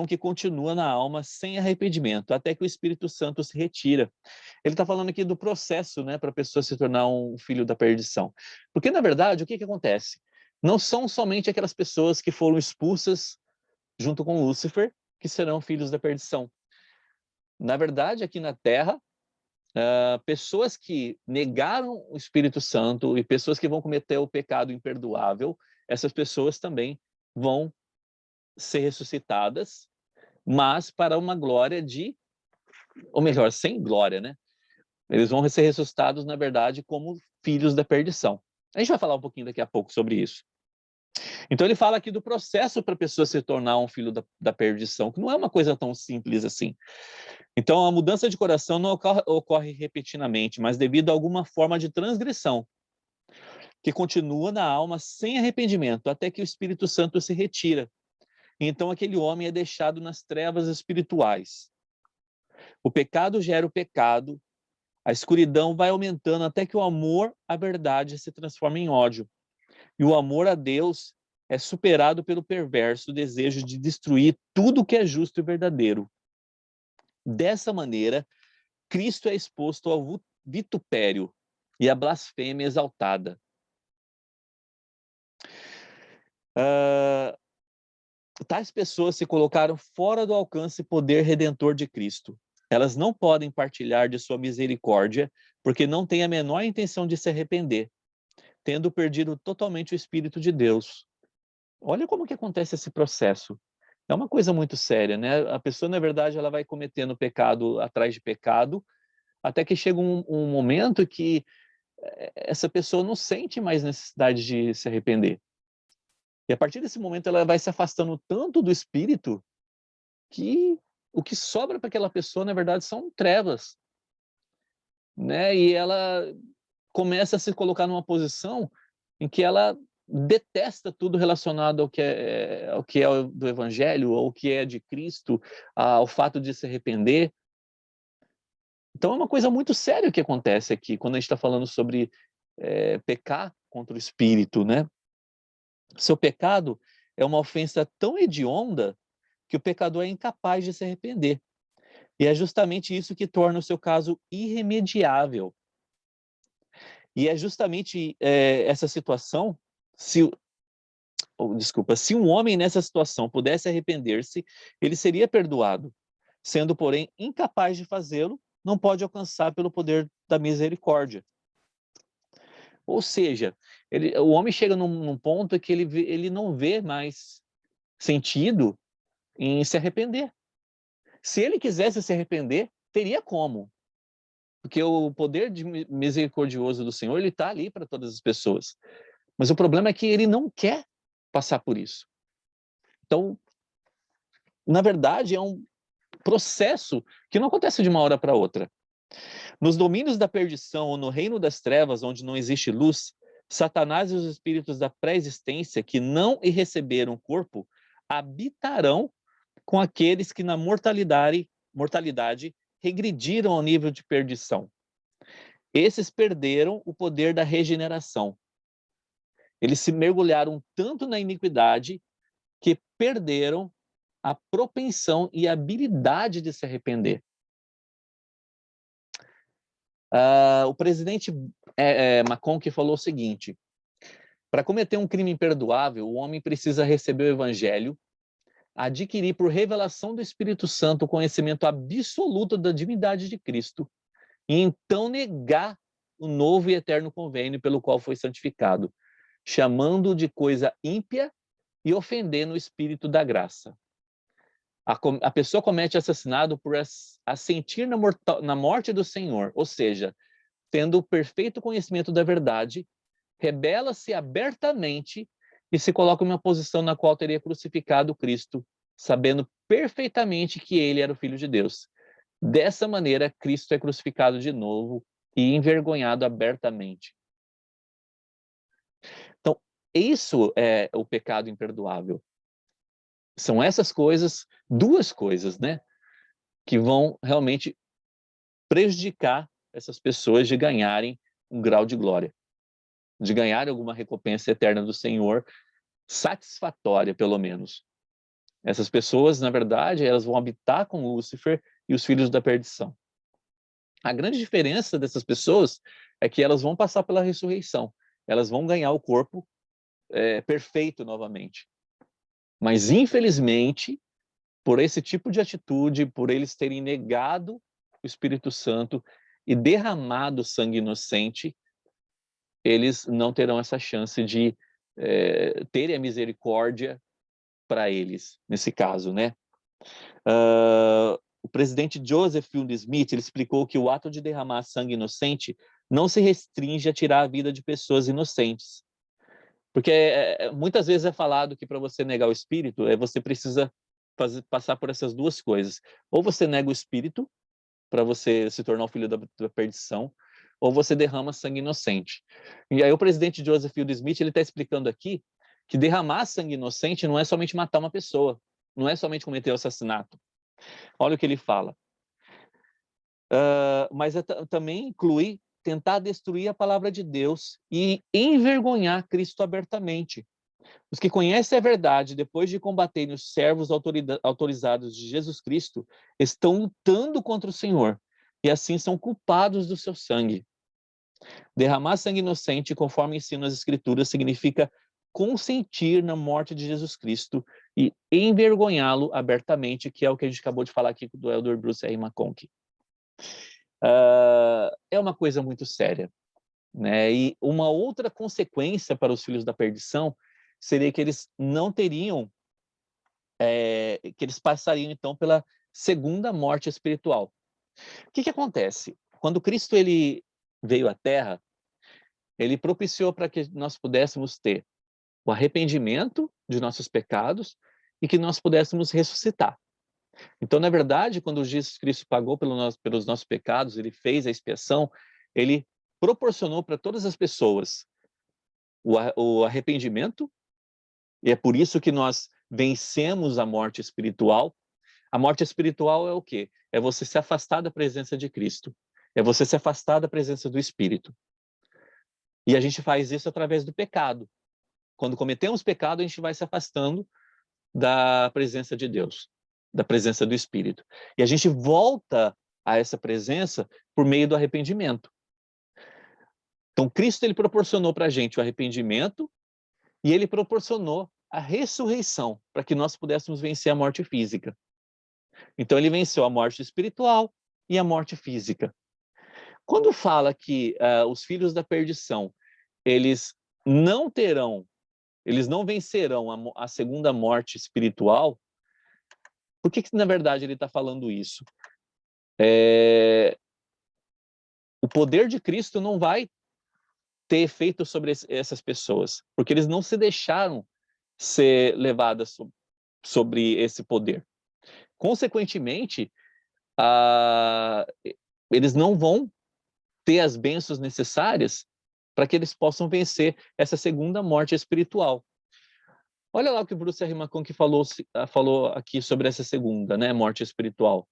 que continua na alma sem arrependimento, até que o Espírito Santo se retira. Ele está falando aqui do processo, né, para a pessoa se tornar um filho da perdição. Porque, na verdade, o que acontece? Não são somente aquelas pessoas que foram expulsas junto com Lúcifer que serão filhos da perdição. Na verdade, aqui na Terra, pessoas que negaram o Espírito Santo e pessoas que vão cometer o pecado imperdoável, essas pessoas também vão ser ressuscitadas, mas para uma glória ou melhor, sem glória, né? Eles vão ser ressuscitados, na verdade, como filhos da perdição. A gente vai falar um pouquinho daqui a pouco sobre isso. Então ele fala aqui do processo para a pessoa se tornar um filho da perdição, que não é uma coisa tão simples assim. Então a mudança de coração não ocorre repentinamente, mas devido a alguma forma de transgressão, que continua na alma sem arrependimento, até que o Espírito Santo se retira. Então aquele homem é deixado nas trevas espirituais. O pecado gera o pecado, a escuridão vai aumentando até que o amor à verdade se transforma em ódio. E o amor a Deus é superado pelo perverso desejo de destruir tudo que é justo e verdadeiro. Dessa maneira, Cristo é exposto ao vitupério e à blasfêmia exaltada. Tais pessoas se colocaram fora do alcance e poder redentor de Cristo. Elas não podem partilhar de sua misericórdia, porque não têm a menor intenção de se arrepender, tendo perdido totalmente o Espírito de Deus. Olha como que acontece esse processo. É uma coisa muito séria, né? A pessoa, na verdade, ela vai cometendo pecado atrás de pecado, até que chega um momento que essa pessoa não sente mais necessidade de se arrepender. E a partir desse momento ela vai se afastando tanto do Espírito que o que sobra para aquela pessoa, na verdade, são trevas, né? E ela começa a se colocar numa posição em que ela detesta tudo relacionado ao que é do Evangelho, ao que é de Cristo, ao fato de se arrepender. Então é uma coisa muito séria que acontece aqui, quando a gente está falando sobre pecar contra o Espírito, né? Seu pecado é uma ofensa tão hedionda que o pecador é incapaz de se arrepender. E é justamente isso que torna o seu caso irremediável. E é justamente essa situação, se um homem nessa situação pudesse arrepender-se, ele seria perdoado. Sendo, porém, incapaz de fazê-lo, não pode alcançar pelo poder da misericórdia. Ou seja, o homem chega num ponto que ele não vê mais sentido em se arrepender. Se ele quisesse se arrepender, teria como. Porque o poder misericordioso do Senhor, ele está ali para todas as pessoas. Mas o problema é que ele não quer passar por isso. Então, na verdade, é um processo que não acontece de uma hora para outra. Nos domínios da perdição ou no reino das trevas, onde não existe luz, Satanás e os espíritos da pré-existência que não receberam corpo habitarão com aqueles que na mortalidade regrediram ao nível de perdição. Esses perderam o poder da regeneração. Eles se mergulharam tanto na iniquidade que perderam a propensão e a habilidade de se arrepender. O presidente McConkie falou o seguinte: para cometer um crime imperdoável, o homem precisa receber o evangelho, adquirir por revelação do Espírito Santo o conhecimento absoluto da divindade de Cristo e então negar o novo e eterno convênio pelo qual foi santificado, chamando de coisa ímpia e ofendendo o Espírito da graça. A pessoa comete assassinato por assentir na morte do Senhor, ou seja, tendo o perfeito conhecimento da verdade, rebela-se abertamente e se coloca em uma posição na qual teria crucificado Cristo, sabendo perfeitamente que ele era o Filho de Deus. Dessa maneira, Cristo é crucificado de novo e envergonhado abertamente. Então, isso é o pecado imperdoável. São essas coisas, duas coisas, né, que vão realmente prejudicar essas pessoas de ganharem um grau de glória, de ganharem alguma recompensa eterna do Senhor, satisfatória, pelo menos. Essas pessoas, na verdade, elas vão habitar com Lúcifer e os filhos da perdição. A grande diferença dessas pessoas é que elas vão passar pela ressurreição. Elas vão ganhar o corpo perfeito novamente. Mas, infelizmente, por esse tipo de atitude, por eles terem negado o Espírito Santo e derramado sangue inocente, eles não terão essa chance de terem a misericórdia para eles, nesse caso, né? O presidente Joseph Fielding Smith, ele explicou que o ato de derramar sangue inocente não se restringe a tirar a vida de pessoas inocentes. Porque muitas vezes é falado que para você negar o Espírito, você precisa passar por essas duas coisas. Ou você nega o Espírito, para você se tornar o filho da perdição, ou você derrama sangue inocente. E aí o presidente Joseph Fielding Smith, ele está explicando aqui que derramar sangue inocente não é somente matar uma pessoa, não é somente cometer o assassinato. Olha o que ele fala. Mas também inclui tentar destruir a palavra de Deus e envergonhar Cristo abertamente. Os que conhecem a verdade, depois de combaterem os servos autorizados de Jesus Cristo, estão lutando contra o Senhor, e assim são culpados do seu sangue. Derramar sangue inocente, conforme ensinam as Escrituras, significa consentir na morte de Jesus Cristo e envergonhá-lo abertamente, que é o que a gente acabou de falar aqui do Elder Bruce R. McConkie. É uma coisa muito séria, né? E uma outra consequência para os filhos da perdição seria que eles não teriam, que eles passariam então pela segunda morte espiritual. O que acontece? Quando Cristo ele veio à Terra, ele propiciou para que nós pudéssemos ter o arrependimento de nossos pecados e que nós pudéssemos ressuscitar. Então, na verdade, quando Jesus Cristo pagou pelos nossos pecados, ele fez a expiação, ele proporcionou para todas as pessoas o arrependimento, e é por isso que nós vencemos a morte espiritual. A morte espiritual é o quê? É você se afastar da presença de Cristo. É você se afastar da presença do Espírito. E a gente faz isso através do pecado. quando cometemos pecado, a gente vai se afastando da presença de Deus, da presença do Espírito. E a gente volta a essa presença por meio do arrependimento. Então, Cristo ele proporcionou para a gente o arrependimento e ele proporcionou a ressurreição para que nós pudéssemos vencer a morte física. Então, ele venceu a morte espiritual e a morte física. Quando fala que os filhos da perdição, eles não terão, eles não vencerão a segunda morte espiritual, por que na verdade ele está falando isso? O poder de Cristo não vai ter efeito sobre essas pessoas, porque eles não se deixaram ser levadas sobre esse poder. Consequentemente, eles não vão ter as bênçãos necessárias para que eles possam vencer essa segunda morte espiritual. Olha lá o que Bruce R. McConkie falou aqui sobre essa segunda, né, morte espiritual.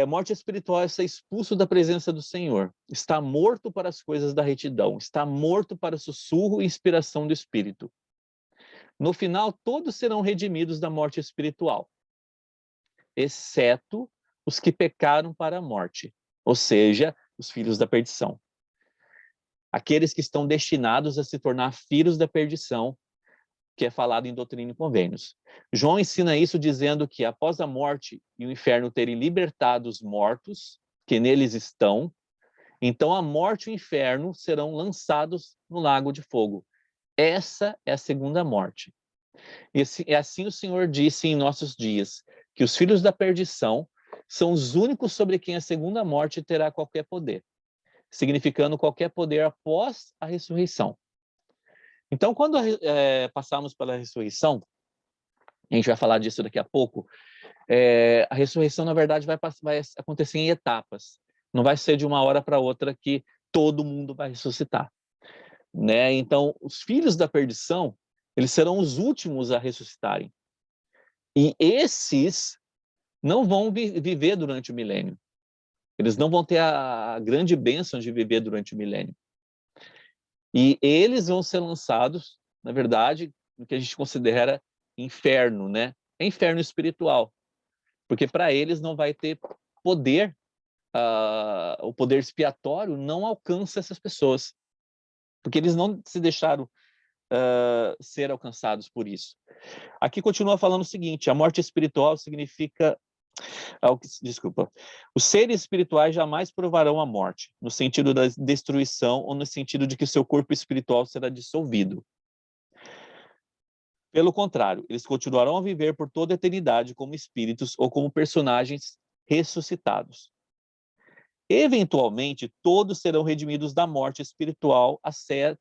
Morte espiritual é ser expulso da presença do Senhor. Está morto para as coisas da retidão. Está morto para o sussurro e inspiração do Espírito. No final, todos serão redimidos da morte espiritual, exceto os que pecaram para a morte, ou seja, os filhos da perdição. Aqueles que estão destinados a se tornar filhos da perdição, que é falado em Doutrina e Convênios. João ensina isso dizendo que após a morte e o inferno terem libertado os mortos, que neles estão, então a morte e o inferno serão lançados no lago de fogo. Essa é a segunda morte. E assim o Senhor disse em nossos dias, que os filhos da perdição são os únicos sobre quem a segunda morte terá qualquer poder, significando qualquer poder após a ressurreição. Então, quando passamos pela ressurreição, a gente vai falar disso daqui a pouco, a ressurreição, na verdade, vai acontecer em etapas. Não vai ser de uma hora para outra que todo mundo vai ressuscitar, né? Então, os filhos da perdição, eles serão os últimos a ressuscitarem. E esses não vão viver durante o milênio. Eles não vão ter a grande bênção de viver durante o milênio. E eles vão ser lançados, na verdade, no que a gente considera inferno, né? É inferno espiritual. Porque para eles não vai ter poder, o poder expiatório não alcança essas pessoas. Porque eles não se deixaram ser alcançados por isso. Aqui continua falando o seguinte, a morte espiritual significa... Desculpa. Os seres espirituais jamais provarão a morte, no sentido da destruição ou no sentido de que seu corpo espiritual será dissolvido. Pelo contrário, eles continuarão a viver por toda a eternidade como espíritos ou como personagens ressuscitados. Eventualmente, todos serão redimidos da morte espiritual,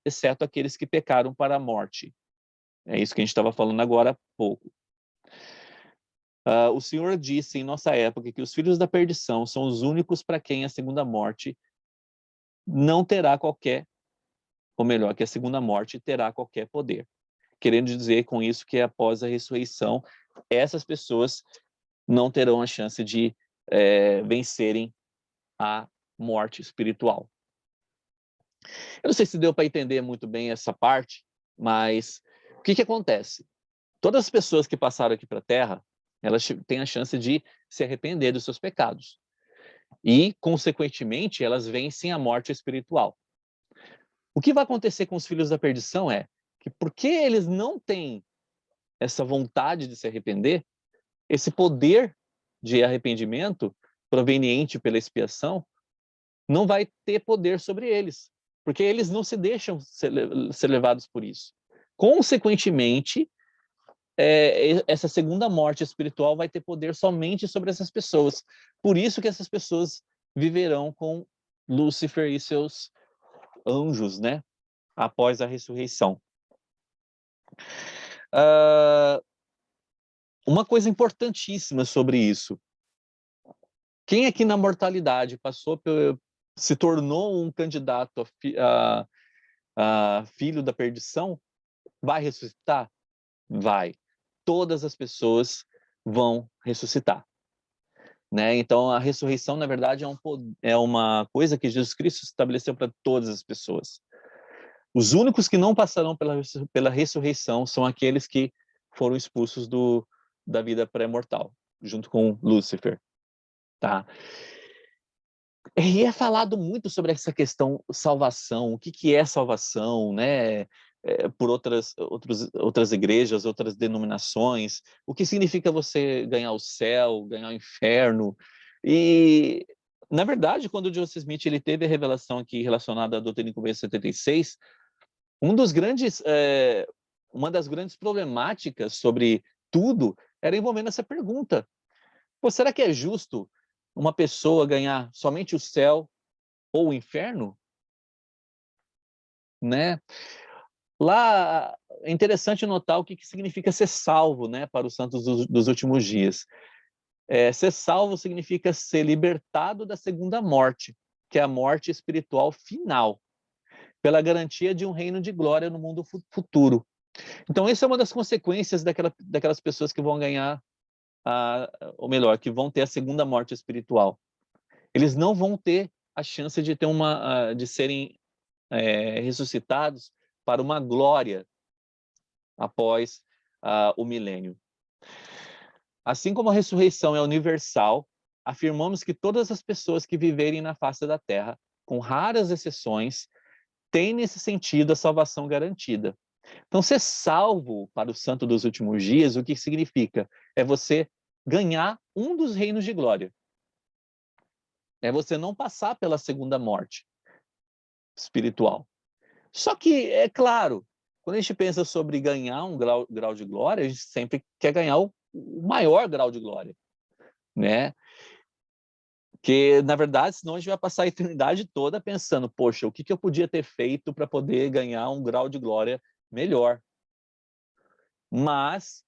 exceto aqueles que pecaram para a morte. É isso que a gente estava falando agora há pouco. O Senhor disse em nossa época que os filhos da perdição são os únicos para quem a segunda morte não terá qualquer, ou melhor, que a segunda morte terá qualquer poder. Querendo dizer com isso que após a ressurreição, essas pessoas não terão a chance de vencerem a morte espiritual. Eu não sei se deu para entender muito bem essa parte, mas o que acontece? Todas as pessoas que passaram aqui para a Terra, elas têm a chance de se arrepender dos seus pecados. E, consequentemente, elas vencem a morte espiritual. O que vai acontecer com os filhos da perdição é que, porque eles não têm essa vontade de se arrepender, esse poder de arrependimento proveniente pela expiação não vai ter poder sobre eles, porque eles não se deixam ser levados por isso. Consequentemente, essa segunda morte espiritual vai ter poder somente sobre essas pessoas. Por isso que essas pessoas viverão com Lúcifer e seus anjos, né? Após a ressurreição. Uma coisa importantíssima sobre isso. Quem aqui na mortalidade se tornou um candidato a filho da perdição, vai ressuscitar? Vai. Todas as pessoas vão ressuscitar. Né? Então, a ressurreição, na verdade, é uma coisa que Jesus Cristo estabeleceu para todas as pessoas. Os únicos que não passarão pela ressurreição são aqueles que foram expulsos da vida pré-mortal, junto com Lúcifer, tá? E é falado muito sobre essa questão salvação, o que é salvação, né? Por outras igrejas, outras denominações, o que significa você ganhar o céu, ganhar o inferno. E, na verdade, quando o Joseph Smith ele teve a revelação aqui relacionada à doutrina e convenção 76, uma das grandes problemáticas sobre tudo era envolvendo essa pergunta. Pô, será que é justo uma pessoa ganhar somente o céu ou o inferno? Né? Lá é interessante notar o que significa ser salvo, né, para os santos dos últimos dias. Ser salvo significa ser libertado da segunda morte, que é a morte espiritual final, pela garantia de um reino de glória no mundo futuro. Então, essa é uma das consequências daquelas pessoas que vão ganhar, ou melhor, que vão ter a segunda morte espiritual. Eles não vão ter a chance de de serem ressuscitados para uma glória após o milênio. Assim como a ressurreição é universal, afirmamos que todas as pessoas que viverem na face da terra, com raras exceções, têm nesse sentido a salvação garantida. Então, ser salvo para o santo dos últimos dias, o que significa? É você ganhar um dos reinos de glória. É você não passar pela segunda morte espiritual. Só que, é claro, quando a gente pensa sobre ganhar um grau de glória, a gente sempre quer ganhar o maior grau de glória, né? Porque, na verdade, senão a gente vai passar a eternidade toda pensando, poxa, o que eu podia ter feito para poder ganhar um grau de glória melhor? Mas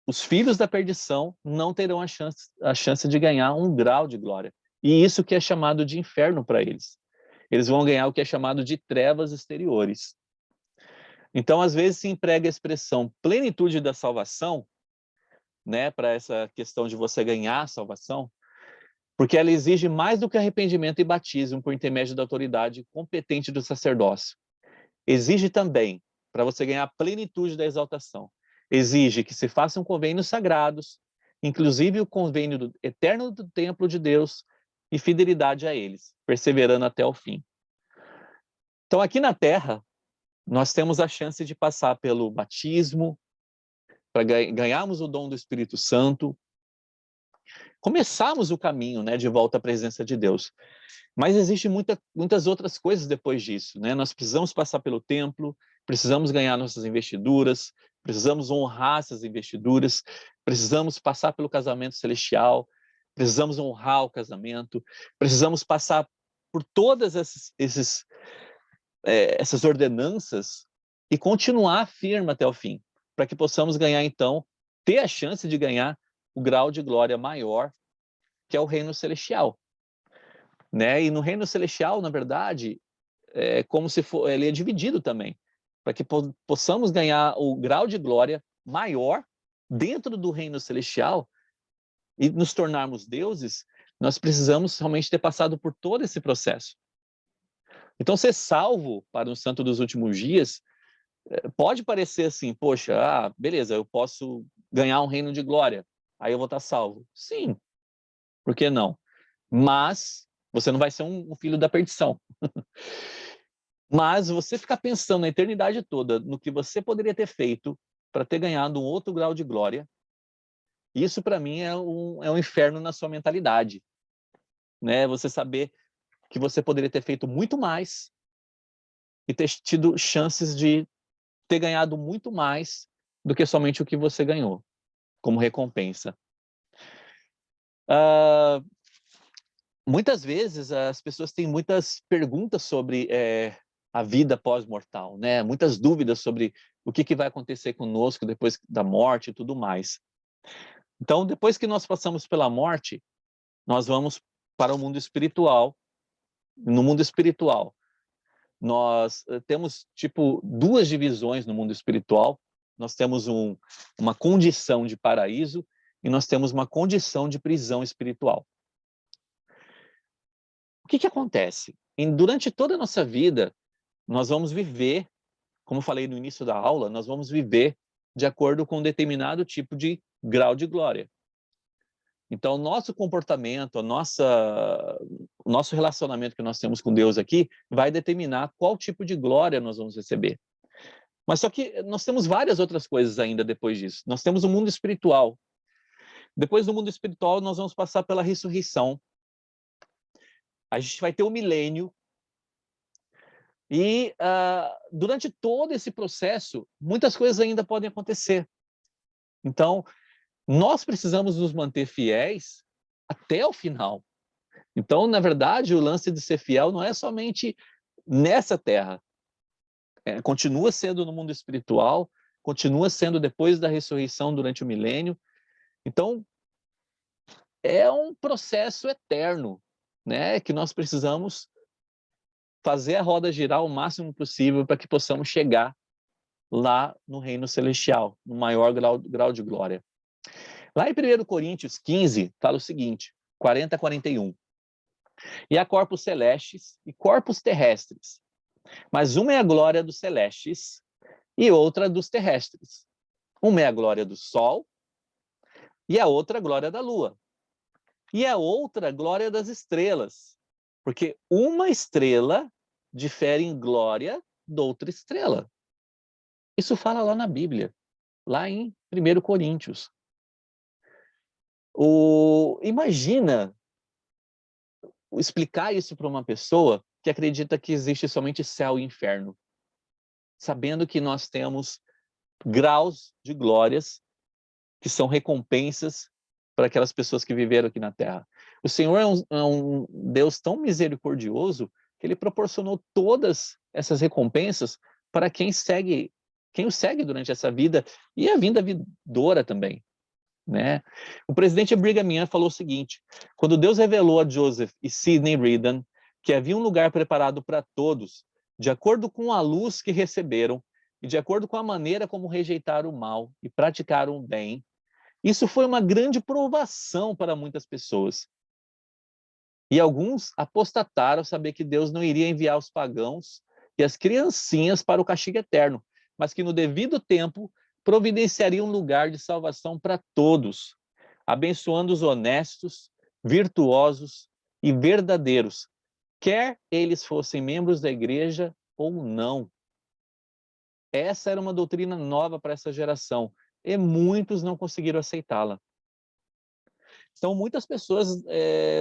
os filhos da perdição não terão a chance de ganhar um grau de glória. E isso que é chamado de inferno para eles. Eles vão ganhar o que é chamado de trevas exteriores. Então, às vezes, se emprega a expressão plenitude da salvação, né, para essa questão de você ganhar a salvação, porque ela exige mais do que arrependimento e batismo por intermédio da autoridade competente do sacerdócio. Exige também, para você ganhar a plenitude da exaltação, exige que se façam convênios sagrados, inclusive o convênio eterno do templo de Deus e fidelidade a eles, perseverando até o fim. Então, aqui na Terra, nós temos a chance de passar pelo batismo, para ganharmos o dom do Espírito Santo, começarmos o caminho, né, de volta à presença de Deus. Mas existem muitas outras coisas depois disso, né? Nós precisamos passar pelo templo, precisamos ganhar nossas investiduras, precisamos honrar essas investiduras, precisamos passar pelo casamento celestial, precisamos honrar o casamento, precisamos passar por todas essas ordenanças e continuar firme até o fim, para que possamos ganhar, então, ter a chance de ganhar o grau de glória maior, que é o reino celestial. Né? E no reino celestial, na verdade, é como se for, ele é dividido também, para que possamos ganhar o grau de glória maior dentro do reino celestial e nos tornarmos deuses, nós precisamos realmente ter passado por todo esse processo. Então, ser salvo para um santo dos últimos dias pode parecer assim, poxa, beleza, eu posso ganhar um reino de glória, aí eu vou estar salvo. Sim, por que não? Mas você não vai ser um filho da perdição. Mas você ficar pensando na eternidade toda no que você poderia ter feito para ter ganhado um outro grau de glória, isso para mim é um inferno na sua mentalidade. Né? Você saber que você poderia ter feito muito mais e ter tido chances de ter ganhado muito mais do que somente o que você ganhou como recompensa. Muitas vezes as pessoas têm muitas perguntas sobre a vida pós-mortal, né? Muitas dúvidas sobre o que vai acontecer conosco depois da morte e tudo mais. Então, depois que nós passamos pela morte, nós vamos para o mundo espiritual. No mundo espiritual, nós temos, duas divisões no mundo espiritual. Nós temos uma condição de paraíso e nós temos uma condição de prisão espiritual. O que acontece? Durante toda a nossa vida, nós vamos viver, como eu falei no início da aula, nós vamos viver de acordo com um determinado tipo de grau de glória. Então, o nosso comportamento, o nosso relacionamento que nós temos com Deus aqui, vai determinar qual tipo de glória nós vamos receber. Mas só que nós temos várias outras coisas ainda depois disso. Nós temos o mundo espiritual. Depois do mundo espiritual, nós vamos passar pela ressurreição. A gente vai ter o milênio. E durante todo esse processo, muitas coisas ainda podem acontecer. Então, nós precisamos nos manter fiéis até o final. Então, na verdade, o lance de ser fiel não é somente nessa terra. Continua sendo no mundo espiritual, continua sendo depois da ressurreição durante o milênio. Então, é um processo eterno, né, que nós precisamos fazer a roda girar o máximo possível para que possamos chegar lá no reino celestial, no maior grau de glória. Lá em 1 Coríntios 15, fala o seguinte, 40 a 41. E há corpos celestes e corpos terrestres, mas uma é a glória dos celestes e outra dos terrestres. Uma é a glória do sol e a outra a glória da lua. E a outra a glória das estrelas, porque uma estrela difere em glória de outra estrela. Isso fala lá na Bíblia, lá em 1 Coríntios. Imagina explicar isso para uma pessoa que acredita que existe somente céu e inferno, sabendo que nós temos graus de glórias que são recompensas para aquelas pessoas que viveram aqui na Terra. O Senhor é um Deus tão misericordioso que Ele proporcionou todas essas recompensas para quem o segue durante essa vida e a vinda vindoura também. Né? O presidente Brigham Young falou o seguinte, quando Deus revelou a Joseph e Sidney Reardon que havia um lugar preparado para todos, de acordo com a luz que receberam e de acordo com a maneira como rejeitaram o mal e praticaram o bem, isso foi uma grande provação para muitas pessoas. E alguns apostataram ao saber que Deus não iria enviar os pagãos e as criancinhas para o castigo eterno, mas que no devido tempo providenciaria um lugar de salvação para todos, abençoando os honestos, virtuosos e verdadeiros, quer eles fossem membros da igreja ou não. Essa era uma doutrina nova para essa geração, e muitos não conseguiram aceitá-la. Então, muitas pessoas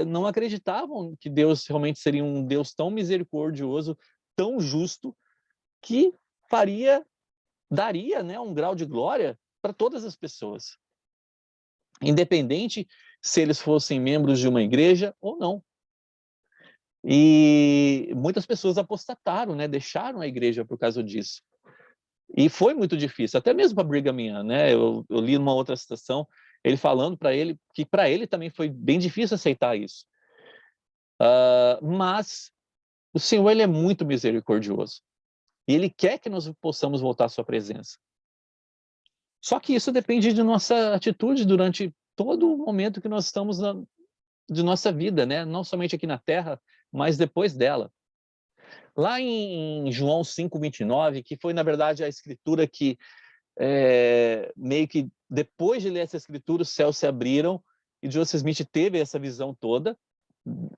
não acreditavam que Deus realmente seria um Deus tão misericordioso, tão justo, que daria, né, um grau de glória para todas as pessoas, independente se eles fossem membros de uma igreja ou não. E muitas pessoas apostataram, né, deixaram a igreja por causa disso. E foi muito difícil, até mesmo para Brigham Young, né? Eu li numa outra citação, ele falando para ele que para ele também foi bem difícil aceitar isso. Mas o Senhor, ele é muito misericordioso. E Ele quer que nós possamos voltar à sua presença. Só que isso depende de nossa atitude durante todo o momento que nós estamos de nossa vida, né? Não somente aqui na Terra, mas depois dela. Lá em João 5:29, que foi, na verdade, a escritura que meio que depois de ler essa escritura, os céus se abriram e Joseph Smith teve essa visão toda,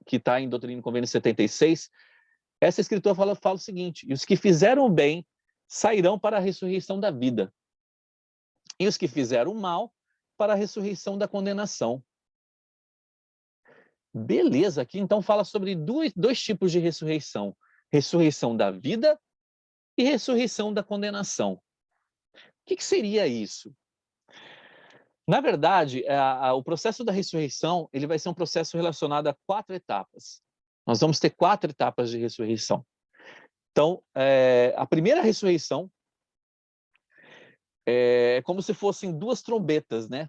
que está em Doutrina e Convênio 76. Essa escritura fala o seguinte: e os que fizeram o bem sairão para a ressurreição da vida, e os que fizeram o mal para a ressurreição da condenação. Beleza, aqui então fala sobre dois tipos de ressurreição: ressurreição da vida e ressurreição da condenação. O que seria isso? Na verdade, o processo da ressurreição ele vai ser um processo relacionado a 4 etapas. Nós vamos ter 4 etapas de ressurreição. Então, a primeira ressurreição é como se fossem 2 trombetas, né?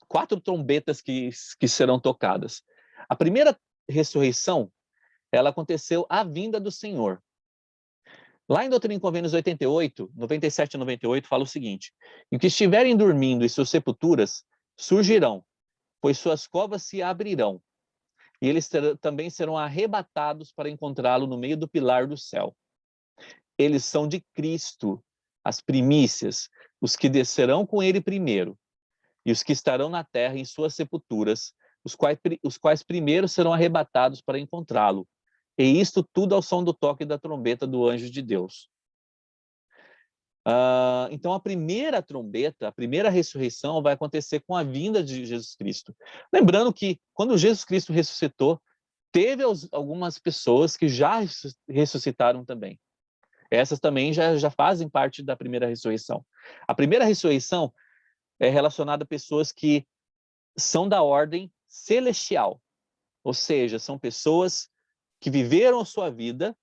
4 trombetas que serão tocadas. A primeira ressurreição, ela aconteceu à vinda do Senhor. Lá em Doutrina e Convênios 88, 97 e 98, fala o seguinte: e que estiverem dormindo e suas sepulturas surgirão, pois suas covas se abrirão, e eles também serão arrebatados para encontrá-lo no meio do pilar do céu. eles são de Cristo, as primícias, os que descerão com ele primeiro, e os que estarão na terra em suas sepulturas, os quais primeiro serão arrebatados para encontrá-lo. E isto tudo ao som do toque da trombeta do anjo de Deus. Então, a primeira trombeta, a primeira ressurreição vai acontecer com a vinda de Jesus Cristo. Lembrando que, quando Jesus Cristo ressuscitou, teve algumas pessoas que já ressuscitaram também. Essas também já fazem parte da primeira ressurreição. A primeira ressurreição é relacionada a pessoas que são da ordem celestial, ou seja, são pessoas que viveram a sua vida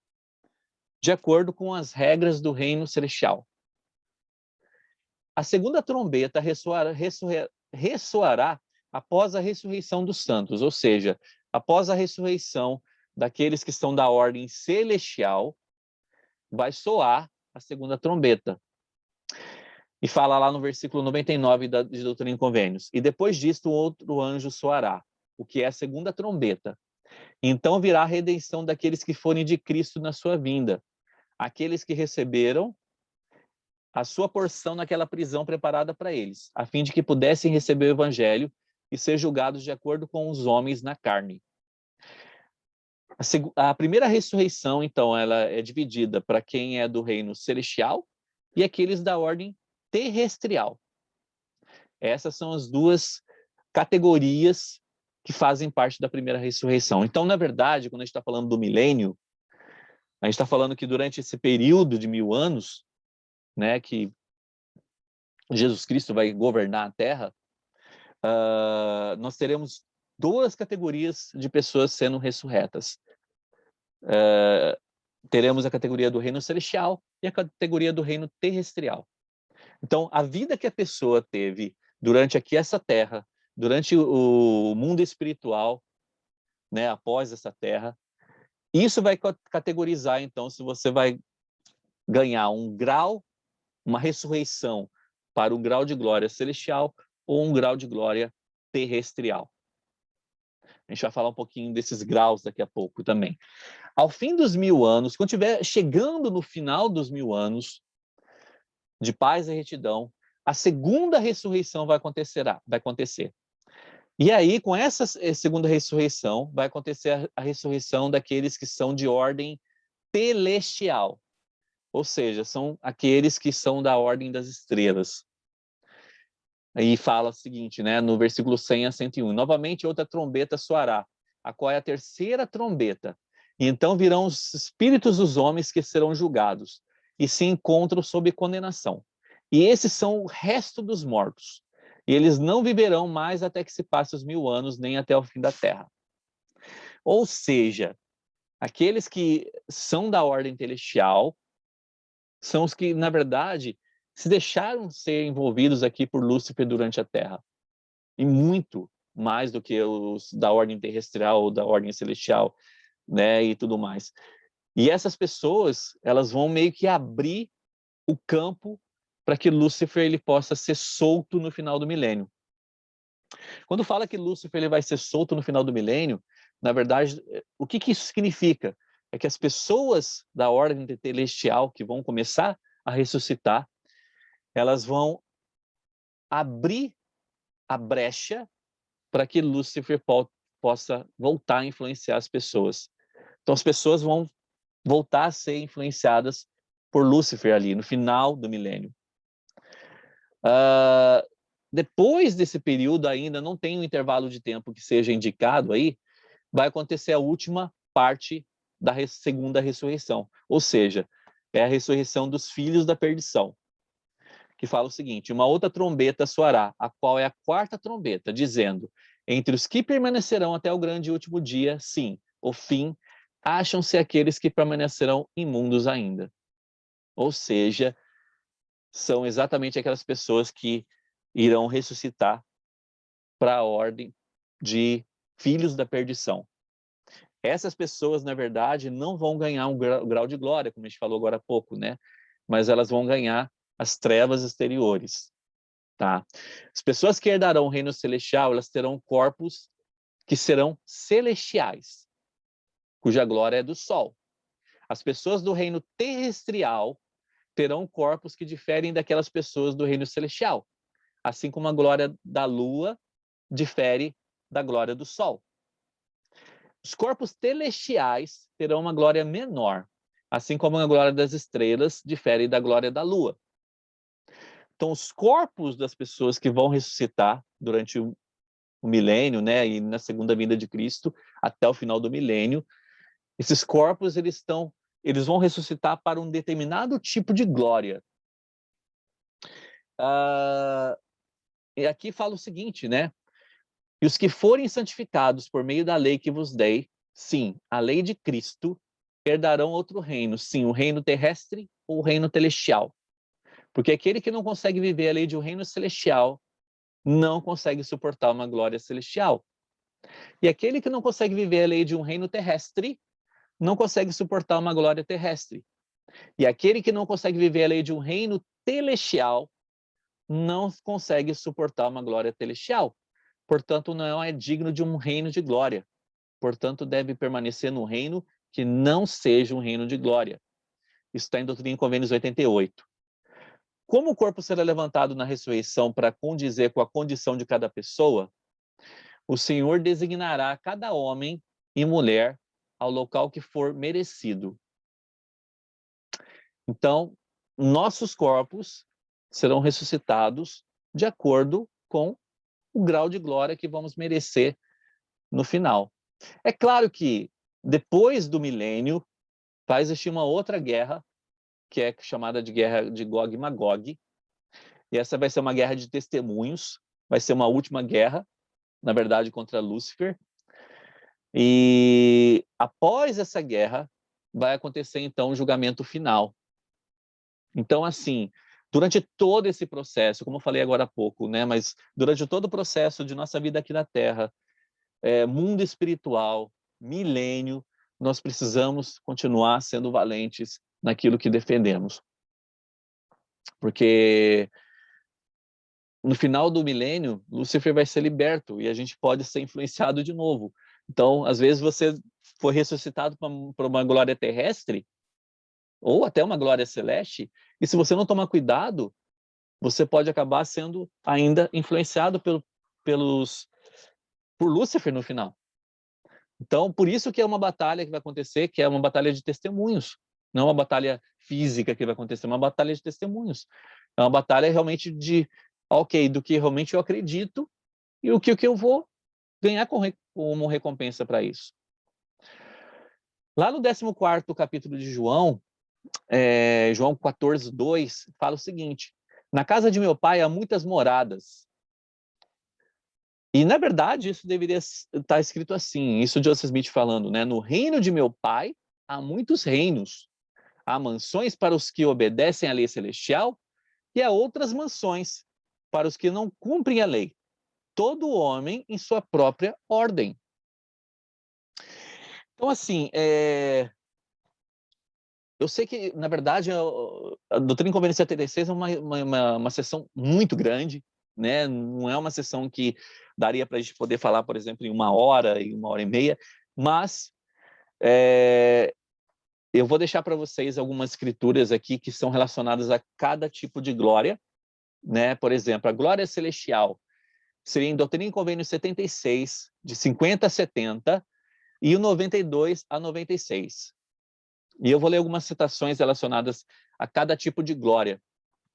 de acordo com as regras do reino celestial. A segunda trombeta ressoará após a ressurreição dos santos, ou seja, após a ressurreição daqueles que estão da ordem celestial, vai soar a segunda trombeta. E fala lá no versículo 99 de Doutrina e Convênios. E depois disto, outro anjo soará, o que é a segunda trombeta. Então virá a redenção daqueles que forem de Cristo na sua vinda, aqueles que receberam a sua porção naquela prisão preparada para eles, a fim de que pudessem receber o evangelho e ser julgados de acordo com os homens na carne. A primeira ressurreição, então, ela é dividida para quem é do reino celestial e aqueles da ordem terrestrial. Essas são as duas categorias que fazem parte da primeira ressurreição. Então, na verdade, quando a gente está falando do milênio, a gente está falando que durante esse período de 1000 anos, né, que Jesus Cristo vai governar a Terra, nós teremos duas categorias de pessoas sendo ressurretas. Teremos a categoria do reino celestial e a categoria do reino terrestrial. Então, a vida que a pessoa teve durante aqui essa Terra, durante o mundo espiritual, né, após essa Terra, isso vai categorizar, então, se você vai ganhar um grau, uma ressurreição para um grau de glória celestial ou um grau de glória terrestrial. A gente vai falar um pouquinho desses graus daqui a pouco também. Ao fim dos 1000 anos, quando estiver chegando no final dos 1000 anos de paz e retidão, a segunda ressurreição vai acontecer. E aí, com essa segunda ressurreição, vai acontecer a ressurreição daqueles que são de ordem celestial. Ou seja, são aqueles que são da ordem das estrelas. Aí fala o seguinte, né, no versículo 100 a 101. Novamente outra trombeta soará, a qual é a terceira trombeta. E então virão os espíritos dos homens que serão julgados e se encontram sob condenação. E esses são o resto dos mortos. E eles não viverão mais até que se passe os 1000 anos, nem até o fim da terra. Ou seja, aqueles que são da ordem celestial são os que, na verdade, se deixaram ser envolvidos aqui por Lúcifer durante a Terra. E muito mais do que os da ordem terrestrial ou da ordem celestial, né, e tudo mais. E essas pessoas, elas vão meio que abrir o campo para que Lúcifer ele possa ser solto no final do milênio. Quando fala que Lúcifer ele vai ser solto no final do milênio, na verdade, o que isso significa? É que as pessoas da ordem celestial que vão começar a ressuscitar, elas vão abrir a brecha para que Lúcifer possa voltar a influenciar as pessoas. Então, as pessoas vão voltar a ser influenciadas por Lúcifer ali, no final do milênio. Depois desse período ainda, não tem um intervalo de tempo que seja indicado aí, vai acontecer a última parte da segunda ressurreição. Ou seja, é a ressurreição dos filhos da perdição. Que fala o seguinte, uma outra trombeta soará, a qual é a quarta trombeta, dizendo, entre os que permanecerão até o grande e último dia, sim, o fim, acham-se aqueles que permanecerão imundos ainda. Ou seja, são exatamente aquelas pessoas que irão ressuscitar para a ordem de filhos da perdição. Essas pessoas, na verdade, não vão ganhar um grau de glória, como a gente falou agora há pouco, né? Mas elas vão ganhar as trevas exteriores, tá? As pessoas que herdarão o reino celestial, elas terão corpos que serão celestiais, cuja glória é do sol. As pessoas do reino terrestrial terão corpos que diferem daquelas pessoas do reino celestial, assim como a glória da lua difere da glória do sol. Os corpos celestiais terão uma glória menor, assim como a glória das estrelas difere da glória da lua. Então, os corpos das pessoas que vão ressuscitar durante o milênio, né, e na segunda vinda de Cristo, até o final do milênio, esses corpos eles vão ressuscitar para um determinado tipo de glória. E aqui fala o seguinte, né? E os que forem santificados por meio da lei que vos dei, sim, a lei de Cristo, herdarão outro reino, sim, o reino terrestre ou o reino celestial. Porque aquele que não consegue viver a lei de um reino celestial não consegue suportar uma glória celestial. E aquele que não consegue viver a lei de um reino terrestre não consegue suportar uma glória terrestre. E aquele que não consegue viver a lei de um reino celestial não consegue suportar uma glória celestial. Portanto, não é digno de um reino de glória. Portanto, deve permanecer no reino que não seja um reino de glória. Isso está em Doutrina e Convênios 88. Como o corpo será levantado na ressurreição para condizer com a condição de cada pessoa, o Senhor designará cada homem e mulher ao local que for merecido. Então, nossos corpos serão ressuscitados de acordo com o grau de glória que vamos merecer no final. É claro que depois do milênio vai existir uma outra guerra, que é chamada de guerra de Gog e Magog, e essa vai ser uma guerra de testemunhos, vai ser uma última guerra, na verdade, contra Lúcifer. E após essa guerra, vai acontecer, então, o julgamento final. Então, assim, durante todo esse processo, como eu falei agora há pouco, né, mas durante todo o processo de nossa vida aqui na Terra, mundo espiritual, milênio, nós precisamos continuar sendo valentes naquilo que defendemos. Porque no final do milênio, Lúcifer vai ser liberto e a gente pode ser influenciado de novo. Então, às vezes você foi ressuscitado para uma glória terrestre ou até uma glória celeste, e se você não tomar cuidado, você pode acabar sendo ainda influenciado por Lúcifer no final. Então, por isso que é uma batalha que vai acontecer, que é uma batalha de testemunhos. Não é uma batalha física que vai acontecer, é uma batalha de testemunhos. É uma batalha realmente do que realmente eu acredito e o que eu vou ganhar como recompensa para isso. Lá no 14º capítulo de João, João 14:2, fala o seguinte: na casa de meu pai há muitas moradas. E, na verdade, isso deveria estar escrito assim, isso Joseph Smith falando, né? No reino de meu pai há muitos reinos. Há mansões para os que obedecem à lei celestial e há outras mansões para os que não cumprem a lei. Todo homem em sua própria ordem. Então, assim, eu sei que, na verdade, a Doutrina e Convênios 76 é uma sessão muito grande, né? Não é uma sessão que daria para a gente poder falar, por exemplo, em 1 hora, em 1 hora e meia, mas eu vou deixar para vocês algumas escrituras aqui que são relacionadas a cada tipo de glória, né? Por exemplo, a glória celestial seria em Doutrina e Convênios 76, de 50 a 70, e o 92 a 96. E eu vou ler algumas citações relacionadas a cada tipo de glória,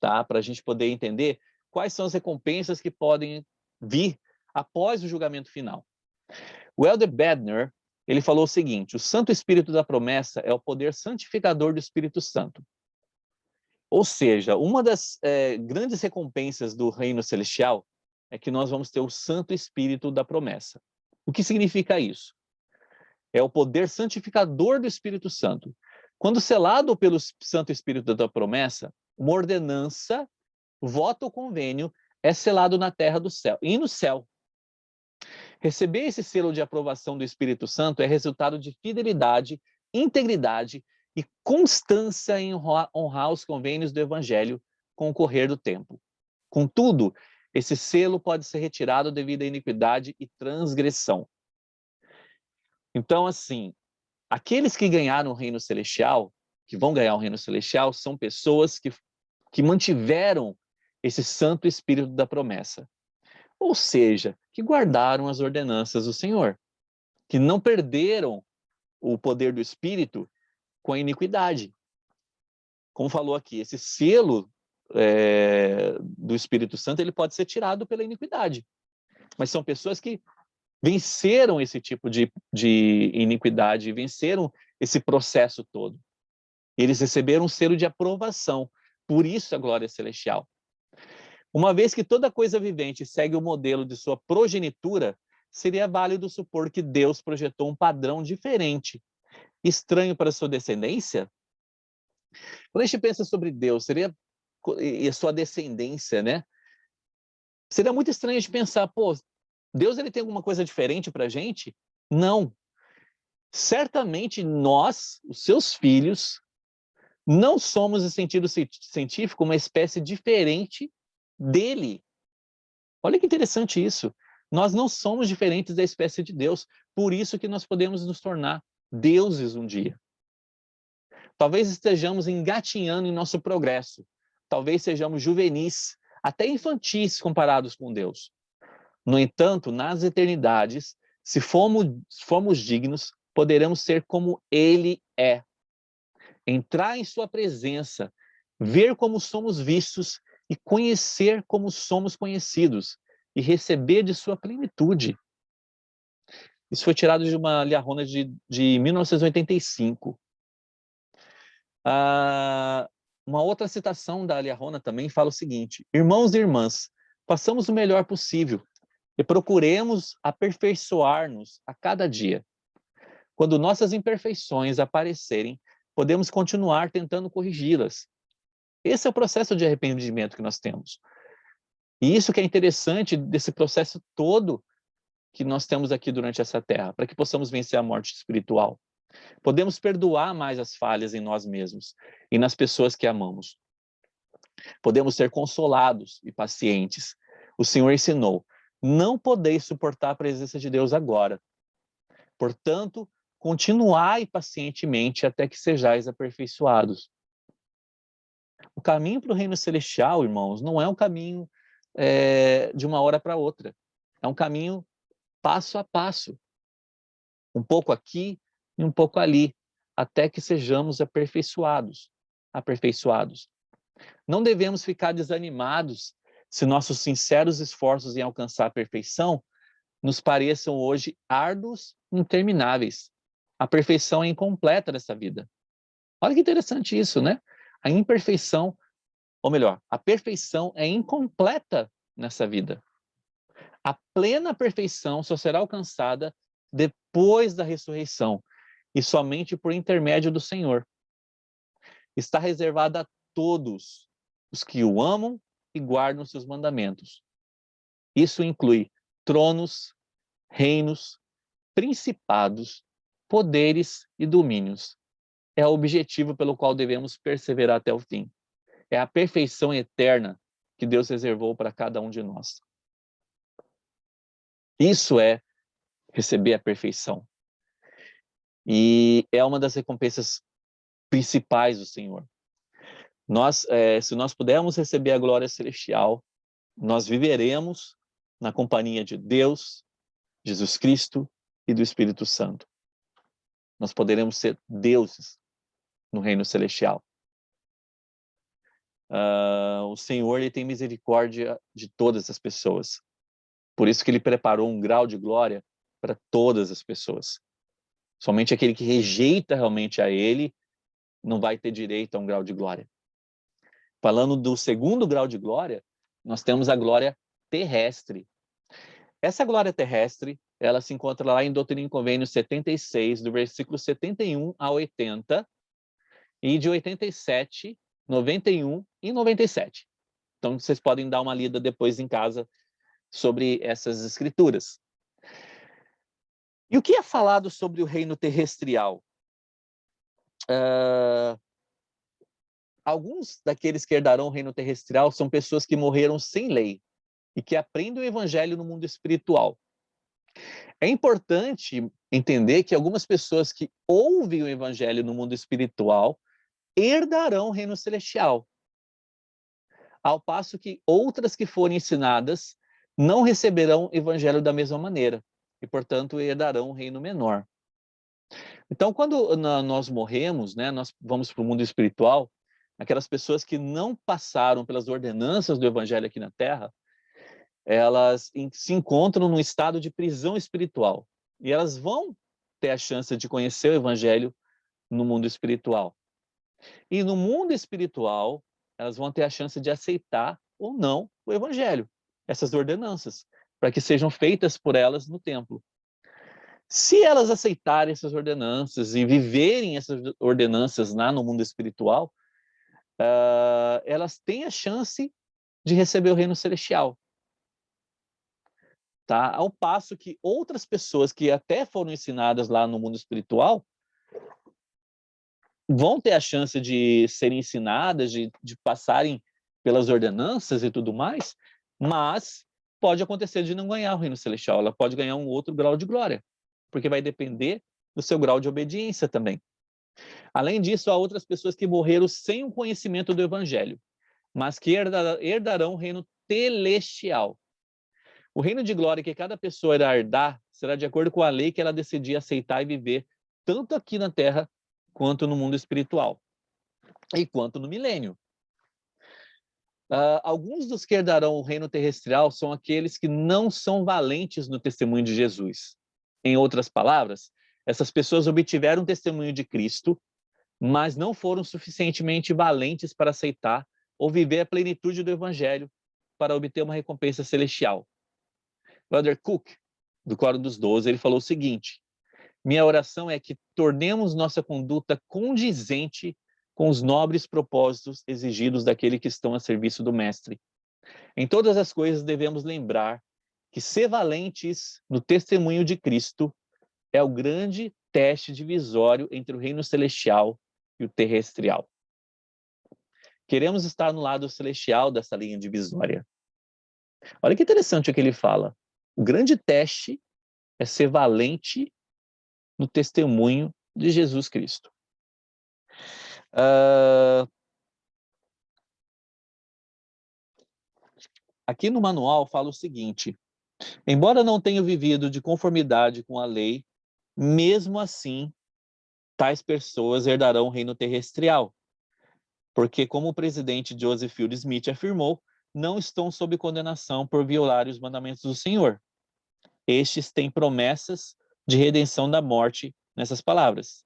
tá? Para a gente poder entender quais são as recompensas que podem vir após o julgamento final. O Elder Bednar, ele falou o seguinte: o Santo Espírito da promessa é o poder santificador do Espírito Santo. Ou seja, uma das grandes recompensas do reino celestial é que nós vamos ter o Santo Espírito da promessa. O que significa isso? É o poder santificador do Espírito Santo. Quando selado pelo Santo Espírito da promessa, uma ordenança, voto ou convênio é selado na terra do céu e no céu. Receber esse selo de aprovação do Espírito Santo é resultado de fidelidade, integridade e constância em honrar os convênios do Evangelho com o correr do tempo. Contudo, esse selo pode ser retirado devido à iniquidade e transgressão. Então, assim, Aqueles que ganharam o reino celestial, que vão ganhar o reino celestial, são pessoas que mantiveram esse Santo Espírito da promessa. Ou seja, que guardaram as ordenanças do Senhor, que não perderam o poder do Espírito com a iniquidade. Como falou aqui, esse selo do Espírito Santo ele pode ser tirado pela iniquidade. Mas são pessoas que venceram esse tipo de iniquidade, venceram esse processo todo. Eles receberam um selo de aprovação, por isso a glória celestial. Uma vez que toda coisa vivente segue o modelo de sua progenitura, seria válido supor que Deus projetou um padrão diferente, estranho para sua descendência? Quando a gente pensa sobre Deus, e a sua descendência, né? Seria muito estranho de pensar, pô, Deus ele tem alguma coisa diferente para a gente? Não. Certamente nós, os seus filhos, não somos, em sentido científico, uma espécie diferente dele. Olha que interessante isso. Nós não somos diferentes da espécie de Deus. Por isso que nós podemos nos tornar deuses um dia. Talvez estejamos engatinhando em nosso progresso. Talvez sejamos juvenis, até infantis comparados com Deus. No entanto, nas eternidades, se formos dignos, poderemos ser como Ele é. Entrar em sua presença, ver como somos vistos e conhecer como somos conhecidos e receber de sua plenitude. Isso foi tirado de uma liarrona de 1985. Uma outra citação da liarrona também fala o seguinte: irmãos e irmãs, façamos o melhor possível e procuremos aperfeiçoar-nos a cada dia. Quando nossas imperfeições aparecerem, podemos continuar tentando corrigi-las. Esse é o processo de arrependimento que nós temos. E isso que é interessante desse processo todo que nós temos aqui durante essa terra, para que possamos vencer a morte espiritual. Podemos perdoar mais as falhas em nós mesmos e nas pessoas que amamos. Podemos ser consolados e pacientes. O Senhor ensinou: não podeis suportar a presença de Deus agora. Portanto, continuai pacientemente até que sejais aperfeiçoados. O caminho para o reino celestial, irmãos, não é um caminho de uma hora para outra. É um caminho passo a passo. Um pouco aqui e um pouco ali, até que sejamos aperfeiçoados. Não devemos ficar desanimados se nossos sinceros esforços em alcançar a perfeição nos pareçam hoje árduos e intermináveis. A perfeição é incompleta nessa vida. Olha que interessante isso, né? A imperfeição, ou melhor, a perfeição é incompleta nessa vida. A plena perfeição só será alcançada depois da ressurreição e somente por intermédio do Senhor. Está reservada a todos os que o amam e guardam seus mandamentos. Isso inclui tronos, reinos, principados, poderes e domínios. É o objetivo pelo qual devemos perseverar até o fim. É a perfeição eterna que Deus reservou para cada um de nós. Isso é receber a perfeição. E é uma das recompensas principais do Senhor. Se nós pudermos receber a glória celestial, nós viveremos na companhia de Deus, Jesus Cristo e do Espírito Santo. Nós poderemos ser deuses no reino celestial. O Senhor ele tem misericórdia de todas as pessoas. Por isso que ele preparou um grau de glória para todas as pessoas. Somente aquele que rejeita realmente a ele não vai ter direito a um grau de glória. Falando do segundo grau de glória, nós temos a glória terrestre. Essa glória terrestre, ela se encontra lá em Doutrina e Convênios 76, do versículo 71 a 80, e de 87, 91 e 97. Então, vocês podem dar uma lida depois em casa sobre essas escrituras. E o que é falado sobre o reino terrestrial? Alguns daqueles que herdarão o reino terrestrial são pessoas que morreram sem lei e que aprendem o evangelho no mundo espiritual. É importante entender que algumas pessoas que ouvem o evangelho no mundo espiritual herdarão o reino celestial, ao passo que outras que forem ensinadas não receberão o evangelho da mesma maneira e, portanto, herdarão um reino menor. Então, quando nós morremos, né, nós vamos para o mundo espiritual, aquelas pessoas que não passaram pelas ordenanças do evangelho aqui na Terra, elas se encontram num estado de prisão espiritual. E elas vão ter a chance de conhecer o evangelho no mundo espiritual. E no mundo espiritual, elas vão ter a chance de aceitar ou não o evangelho, essas ordenanças, para que sejam feitas por elas no templo. Se elas aceitarem essas ordenanças e viverem essas ordenanças lá no mundo espiritual, elas têm a chance de receber o reino celestial. Tá? Ao passo que outras pessoas que até foram ensinadas lá no mundo espiritual vão ter a chance de serem ensinadas, de passarem pelas ordenanças e tudo mais, mas pode acontecer de não ganhar o reino celestial, ela pode ganhar um outro grau de glória, porque vai depender do seu grau de obediência também. Além disso, há outras pessoas que morreram sem o conhecimento do evangelho, mas que herdarão o reino celestial. O reino de glória que cada pessoa irá herdar será de acordo com a lei que ela decidir aceitar e viver, tanto aqui na Terra, quanto no mundo espiritual, e quanto no milênio. Alguns dos que herdarão o reino terrestrial são aqueles que não são valentes no testemunho de Jesus. Em outras palavras, essas pessoas obtiveram o testemunho de Cristo, mas não foram suficientemente valentes para aceitar ou viver a plenitude do evangelho para obter uma recompensa celestial. Brother Cook, do Coro dos 12, ele falou o seguinte: minha oração é que tornemos nossa conduta condizente com os nobres propósitos exigidos daquele que estão a serviço do Mestre. Em todas as coisas devemos lembrar que ser valentes no testemunho de Cristo é o grande teste divisório entre o reino celestial e o terrestrial. Queremos estar no lado celestial dessa linha divisória. Olha que interessante o que ele fala. O grande teste é ser valente no testemunho de Jesus Cristo. Aqui no manual fala o seguinte: embora não tenham vivido de conformidade com a lei, mesmo assim, tais pessoas herdarão o reino terrestrial. Porque, como o presidente Joseph Fielding Smith afirmou, não estão sob condenação por violar os mandamentos do Senhor. Estes têm promessas de redenção da morte nessas palavras.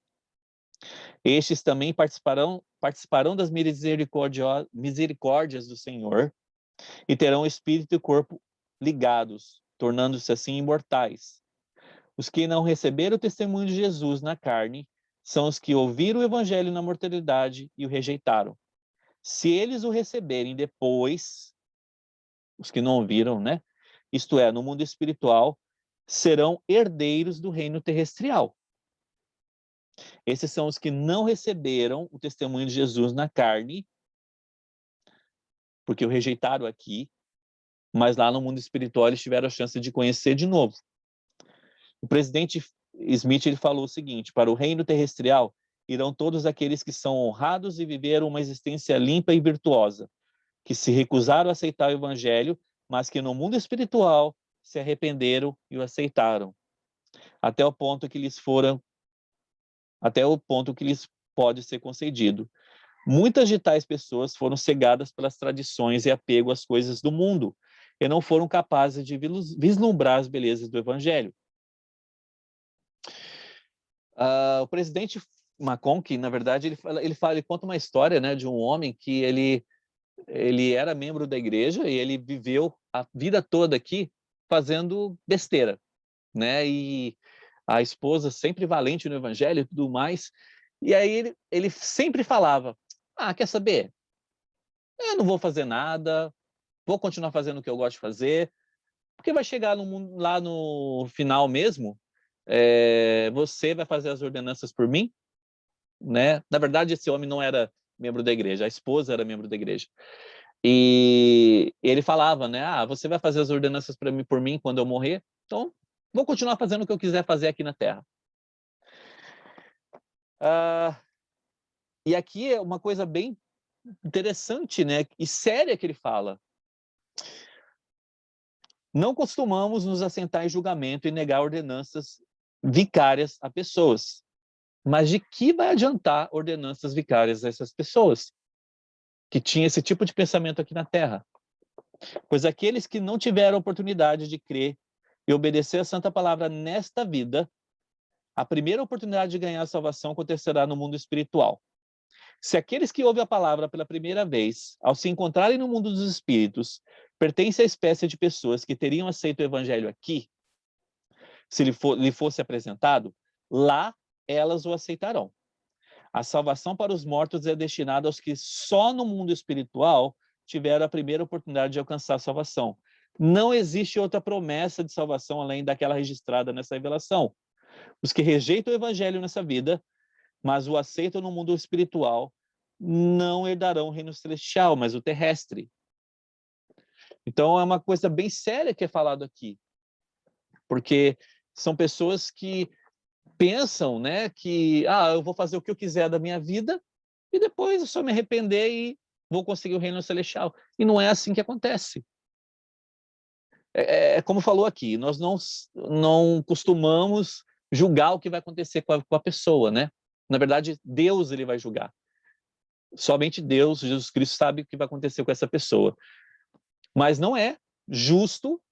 Estes também participarão das misericórdias do Senhor e terão espírito e corpo ligados, tornando-se assim imortais. Os que não receberam o testemunho de Jesus na carne são os que ouviram o evangelho na mortalidade e o rejeitaram. Se eles o receberem depois, os que não ouviram, né? Isto é, no mundo espiritual, serão herdeiros do reino terrestrial. Esses são os que não receberam o testemunho de Jesus na carne, porque o rejeitaram aqui, mas lá no mundo espiritual eles tiveram a chance de conhecer de novo. O presidente Smith ele falou o seguinte: para o reino terrestrial irão todos aqueles que são honrados e viveram uma existência limpa e virtuosa, que se recusaram a aceitar o evangelho, mas que no mundo espiritual se arrependeram e o aceitaram, até o ponto que lhes pode ser concedido. Muitas de tais pessoas foram cegadas pelas tradições e apego às coisas do mundo, e não foram capazes de vislumbrar as belezas do evangelho. O presidente McConkie, na verdade, ele conta uma história, né, de um homem que ele era membro da igreja e ele viveu a vida toda aqui fazendo besteira, né? E a esposa sempre valente no evangelho e tudo mais. E aí ele sempre falava: quer saber? Eu não vou fazer nada, vou continuar fazendo o que eu gosto de fazer, porque vai chegar lá no final mesmo, você vai fazer as ordenanças por mim, né? Na verdade, esse homem não era membro da igreja, a esposa era membro da igreja. E ele falava, né? Você vai fazer as ordenanças por mim quando eu morrer? Então, vou continuar fazendo o que eu quiser fazer aqui na Terra. E aqui é uma coisa bem interessante, né, e séria que ele fala. Não costumamos nos assentar em julgamento e negar ordenanças vicárias a pessoas. Mas de que vai adiantar ordenanças vicárias a essas pessoas que tinham esse tipo de pensamento aqui na Terra? Pois aqueles que não tiveram oportunidade de crer e obedecer a santa palavra nesta vida, a primeira oportunidade de ganhar a salvação acontecerá no mundo espiritual. Se aqueles que ouvem a palavra pela primeira vez, ao se encontrarem no mundo dos espíritos, pertencem à espécie de pessoas que teriam aceito o evangelho aqui, se lhe fosse apresentado, lá elas o aceitarão. A salvação para os mortos é destinada aos que só no mundo espiritual tiveram a primeira oportunidade de alcançar a salvação. Não existe outra promessa de salvação além daquela registrada nessa revelação. Os que rejeitam o evangelho nessa vida, mas o aceitam no mundo espiritual, não herdarão o reino celestial, mas o terrestre. Então é uma coisa bem séria que é falado aqui, porque são pessoas que pensam, né, que eu vou fazer o que eu quiser da minha vida e depois eu só me arrepender e vou conseguir o reino celestial. E não é assim que acontece. Como falou aqui, nós não costumamos julgar o que vai acontecer com a pessoa, né? Na verdade, Deus ele vai julgar. Somente Deus, Jesus Cristo, sabe o que vai acontecer com essa pessoa. Mas não é justo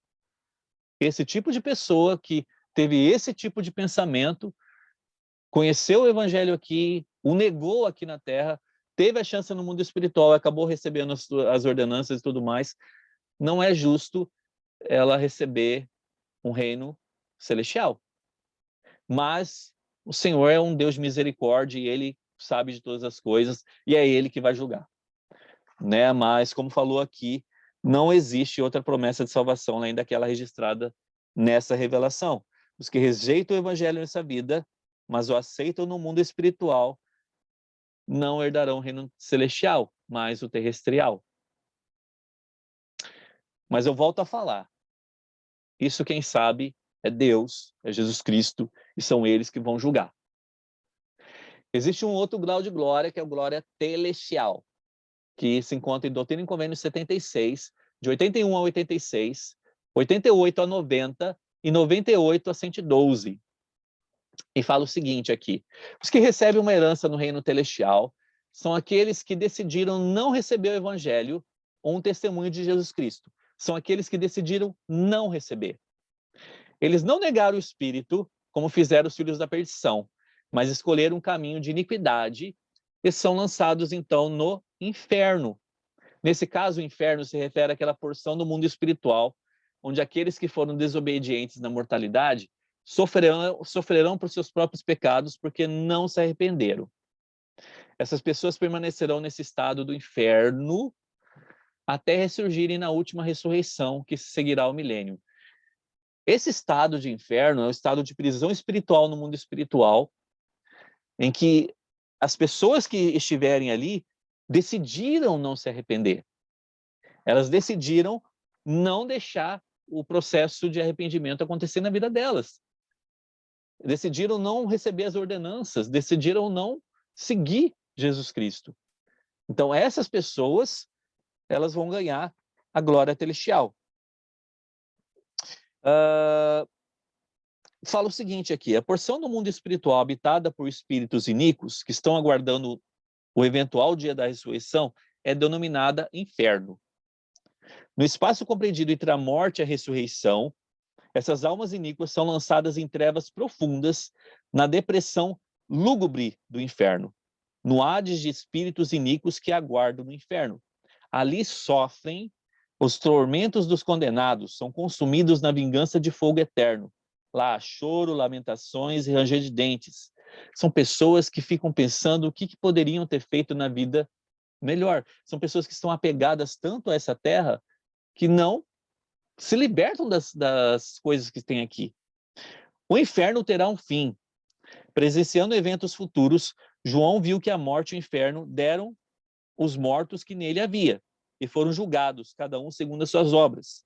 esse tipo de pessoa que teve esse tipo de pensamento, conheceu o evangelho aqui, o negou aqui na Terra, teve a chance no mundo espiritual, acabou recebendo as ordenanças e tudo mais. Não é justo ela receber um reino celestial. Mas o Senhor é um Deus de misericórdia e Ele sabe de todas as coisas e é Ele que vai julgar, né? Mas, como falou aqui, não existe outra promessa de salvação além daquela registrada nessa revelação. Os que rejeitam o evangelho nessa vida, mas o aceitam no mundo espiritual, não herdarão o reino celestial, mas o terrestrial. Mas eu volto a falar, isso quem sabe é Deus, é Jesus Cristo, e são eles que vão julgar. Existe um outro grau de glória, que é a glória telestial, que se encontra em Doutrina e Convênios 76, de 81 a 86, 88 a 90 e 98 a 112. E fala o seguinte aqui: os que recebem uma herança no reino celestial são aqueles que decidiram não receber o evangelho ou um testemunho de Jesus Cristo. São aqueles que decidiram não receber. Eles não negaram o Espírito, como fizeram os filhos da perdição, mas escolheram um caminho de iniquidade e são lançados, então, no inferno. Nesse caso, o inferno se refere àquela porção do mundo espiritual, onde aqueles que foram desobedientes na mortalidade sofrerão por seus próprios pecados, porque não se arrependeram. Essas pessoas permanecerão nesse estado do inferno até ressurgirem na última ressurreição, que seguirá o milênio. Esse estado de inferno é o estado de prisão espiritual no mundo espiritual, em que as pessoas que estiverem ali decidiram não se arrepender. Elas decidiram não deixar o processo de arrependimento acontecer na vida delas. Decidiram não receber as ordenanças, decidiram não seguir Jesus Cristo. Então, essas pessoas, elas vão ganhar a glória celestial. Fala o seguinte aqui: a porção do mundo espiritual habitada por espíritos iníquos que estão aguardando o eventual dia da ressurreição é denominada inferno. No espaço compreendido entre a morte e a ressurreição, essas almas iníquas são lançadas em trevas profundas, na depressão lúgubre do inferno, no Hades de espíritos iníquos que aguardam no inferno. Ali sofrem os tormentos dos condenados, são consumidos na vingança de fogo eterno. Lá há choro, lamentações e ranger de dentes. São pessoas que ficam pensando o que poderiam ter feito na vida melhor. São pessoas que estão apegadas tanto a essa terra que não se libertam das coisas que tem aqui. O inferno terá um fim. Presenciando eventos futuros, João viu que a morte e o inferno deram os mortos que nele havia e foram julgados, cada um segundo as suas obras.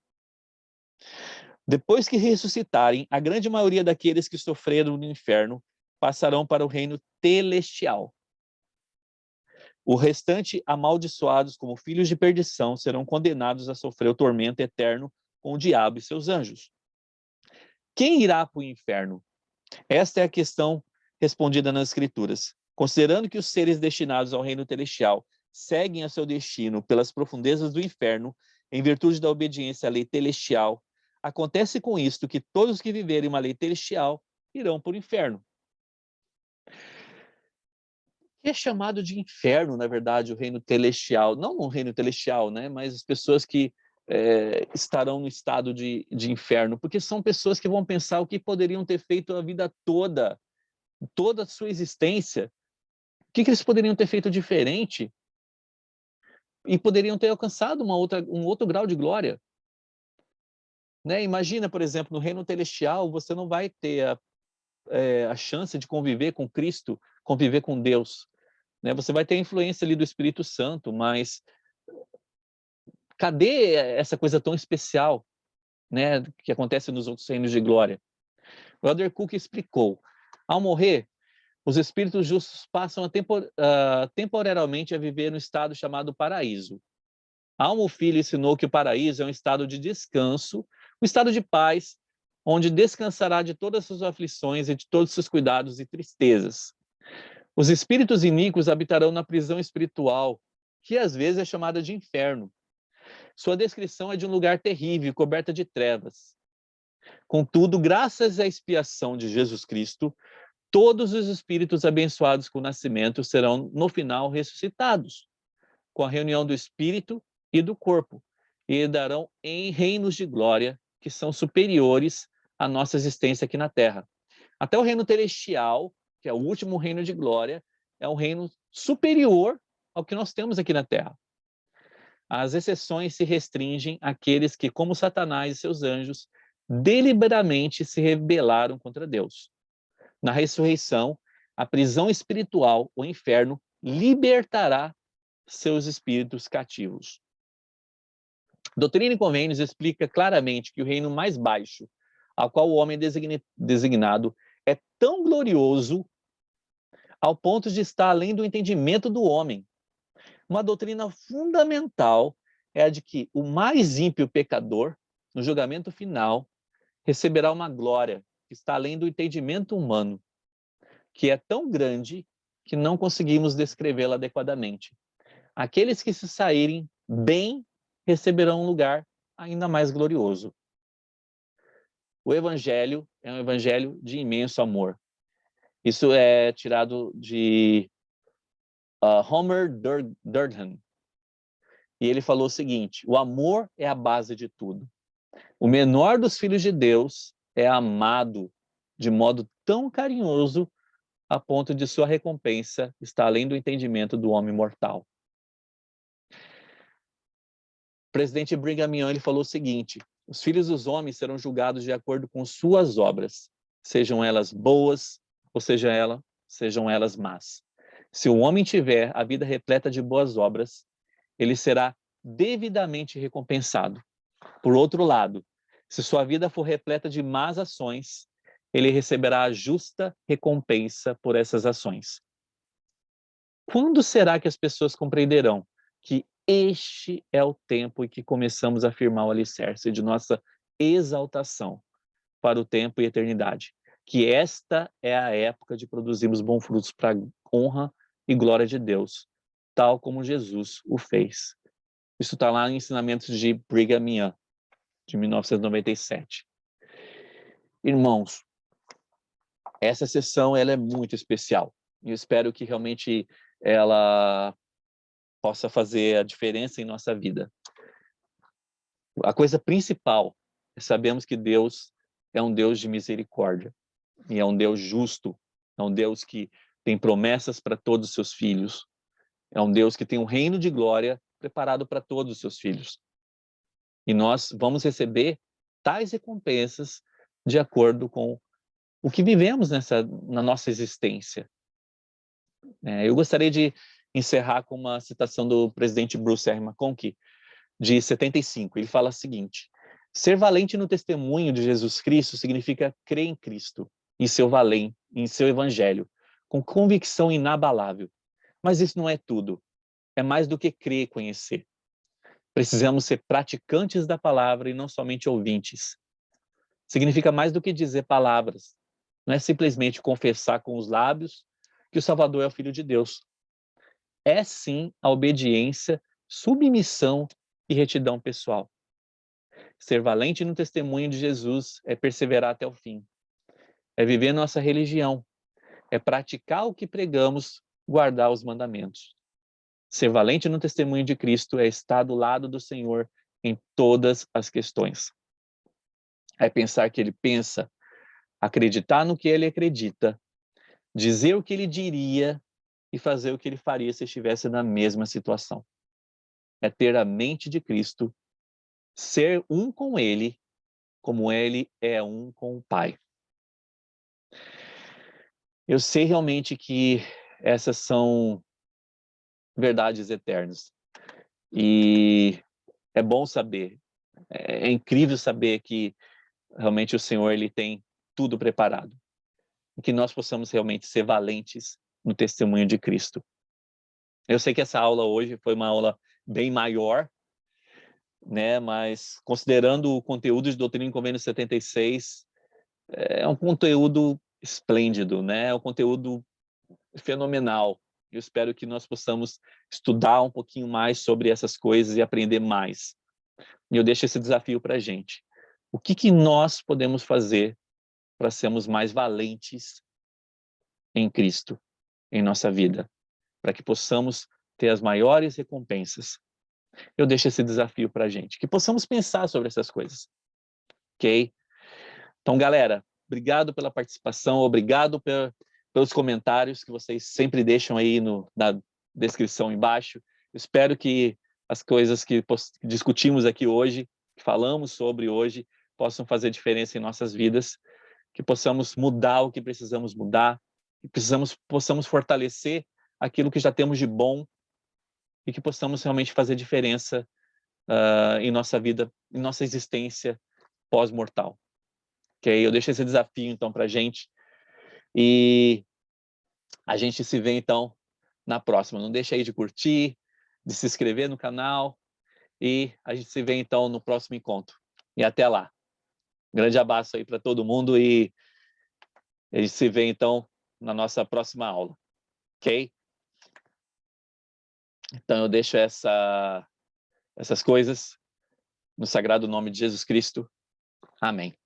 Depois que ressuscitarem, a grande maioria daqueles que sofreram no inferno passarão para o reino celestial. O restante, amaldiçoados como filhos de perdição, serão condenados a sofrer o tormento eterno com o diabo e seus anjos. Quem irá para o inferno? Esta é a questão respondida nas Escrituras. Considerando que os seres destinados ao reino celestial seguem a seu destino pelas profundezas do inferno, em virtude da obediência à lei celestial, acontece com isto que todos que viverem uma lei celestial irão para o inferno. Que é chamado de inferno, na verdade, o reino celestial. Não o reino celestial, né? Mas as pessoas que estarão no estado de inferno, porque são pessoas que vão pensar o que poderiam ter feito a vida toda a sua existência, o que eles poderiam ter feito diferente e poderiam ter alcançado um outro grau de glória. Né? Imagina, por exemplo, no reino celestial, você não vai ter a chance de conviver com Cristo, conviver com Deus. Né? Você vai ter a influência ali do Espírito Santo, mas cadê essa coisa tão especial, né, que acontece nos outros reinos de glória? O Elder Cook explicou: ao morrer, os espíritos justos passam temporariamente a viver no estado chamado paraíso. Alma, o Filho, ensinou que o paraíso é um estado de descanso, um estado de paz, onde descansará de todas as suas aflições e de todos os seus cuidados e tristezas. Os espíritos iníquos habitarão na prisão espiritual, que às vezes é chamada de inferno. Sua descrição é de um lugar terrível, coberta de trevas. Contudo, graças à expiação de Jesus Cristo, todos os espíritos abençoados com o nascimento serão, no final, ressuscitados, com a reunião do espírito e do corpo, e herdarão em reinos de glória que são superiores à nossa existência aqui na Terra. Até o reino celestial, que é o último reino de glória, é um reino superior ao que nós temos aqui na Terra. As exceções se restringem àqueles que, como Satanás e seus anjos, deliberadamente se rebelaram contra Deus. Na ressurreição, a prisão espiritual, o inferno, libertará seus espíritos cativos. Doutrina e Convênios explica claramente que o reino mais baixo, ao qual o homem é designado, é tão glorioso ao ponto de estar além do entendimento do homem. Uma doutrina fundamental é a de que o mais ímpio pecador, no julgamento final, receberá uma glória que está além do entendimento humano, que é tão grande que não conseguimos descrevê-la adequadamente. Aqueles que se saírem bem receberão um lugar ainda mais glorioso. O Evangelho é um evangelho de imenso amor. Isso é tirado de Homer Durden. E ele falou o seguinte: o amor é a base de tudo. O menor dos filhos de Deus é amado de modo tão carinhoso a ponto de sua recompensa estar além do entendimento do homem mortal. O presidente Brigham Young ele falou o seguinte: os filhos dos homens serão julgados de acordo com suas obras, sejam elas boas ou sejam elas más. Se o homem tiver a vida repleta de boas obras, ele será devidamente recompensado. Por outro lado, se sua vida for repleta de más ações, ele receberá a justa recompensa por essas ações. Quando será que as pessoas compreenderão que este é o tempo em que começamos a firmar o alicerce de nossa exaltação para o tempo e a eternidade? Que esta é a época de produzirmos bons frutos para a honra e glória de Deus, tal como Jesus o fez. Isso está lá em Ensinamentos de Brigham Young, de 1997. Irmãos, essa sessão ela é muito especial. Eu espero que realmente ela possa fazer a diferença em nossa vida. A coisa principal é sabermos que Deus é um Deus de misericórdia e é um Deus justo, é um Deus que tem promessas para todos os seus filhos, é um Deus que tem um reino de glória preparado para todos os seus filhos. E nós vamos receber tais recompensas de acordo com o que vivemos na nossa existência. Eu gostaria de encerrar com uma citação do presidente Bruce R. McConkie, de 75. Ele fala o seguinte: Ser valente no testemunho de Jesus Cristo significa crer em Cristo, em seu evangelho, com convicção inabalável. Mas isso não é tudo. É mais do que crer e conhecer. Precisamos ser praticantes da palavra e não somente ouvintes. Significa mais do que dizer palavras. Não é simplesmente confessar com os lábios que o Salvador é o Filho de Deus. É sim a obediência, submissão e retidão pessoal. Ser valente no testemunho de Jesus é perseverar até o fim. É viver nossa religião. É praticar o que pregamos, guardar os mandamentos. Ser valente no testemunho de Cristo é estar do lado do Senhor em todas as questões. É pensar que Ele pensa, acreditar no que Ele acredita, dizer o que Ele diria e fazer o que Ele faria se estivesse na mesma situação. É ter a mente de Cristo, ser um com Ele, como Ele é um com o Pai. Eu sei realmente que essas são verdades eternas. E é bom saber, é incrível saber que realmente o Senhor ele tem tudo preparado. E que nós possamos realmente ser valentes no testemunho de Cristo. Eu sei que essa aula hoje foi uma aula bem maior, né? Mas considerando o conteúdo de Doutrina e Convênio 76, é um conteúdo esplêndido, né? É um conteúdo fenomenal. Eu espero que nós possamos estudar um pouquinho mais sobre essas coisas e aprender mais. E eu deixo esse desafio para a gente. O que nós podemos fazer para sermos mais valentes em Cristo, em nossa vida, para que possamos ter as maiores recompensas? Eu deixo esse desafio para a gente, que possamos pensar sobre essas coisas, ok? Então, galera, obrigado pela participação, obrigado pelos comentários que vocês sempre deixam aí na descrição embaixo. Espero que as coisas que discutimos aqui hoje, que falamos sobre hoje, possam fazer diferença em nossas vidas, que possamos mudar o que precisamos mudar, que possamos fortalecer aquilo que já temos de bom e que possamos realmente fazer diferença em nossa vida, em nossa existência pós-mortal. Ok? Eu deixo esse desafio, então, para a gente. E a gente se vê, então, na próxima. Não deixa aí de curtir, de se inscrever no canal. E a gente se vê, então, no próximo encontro. E até lá. Grande abraço aí para todo mundo e a gente se vê, então, na nossa próxima aula. Ok? Então, eu deixo essas coisas no sagrado nome de Jesus Cristo. Amém.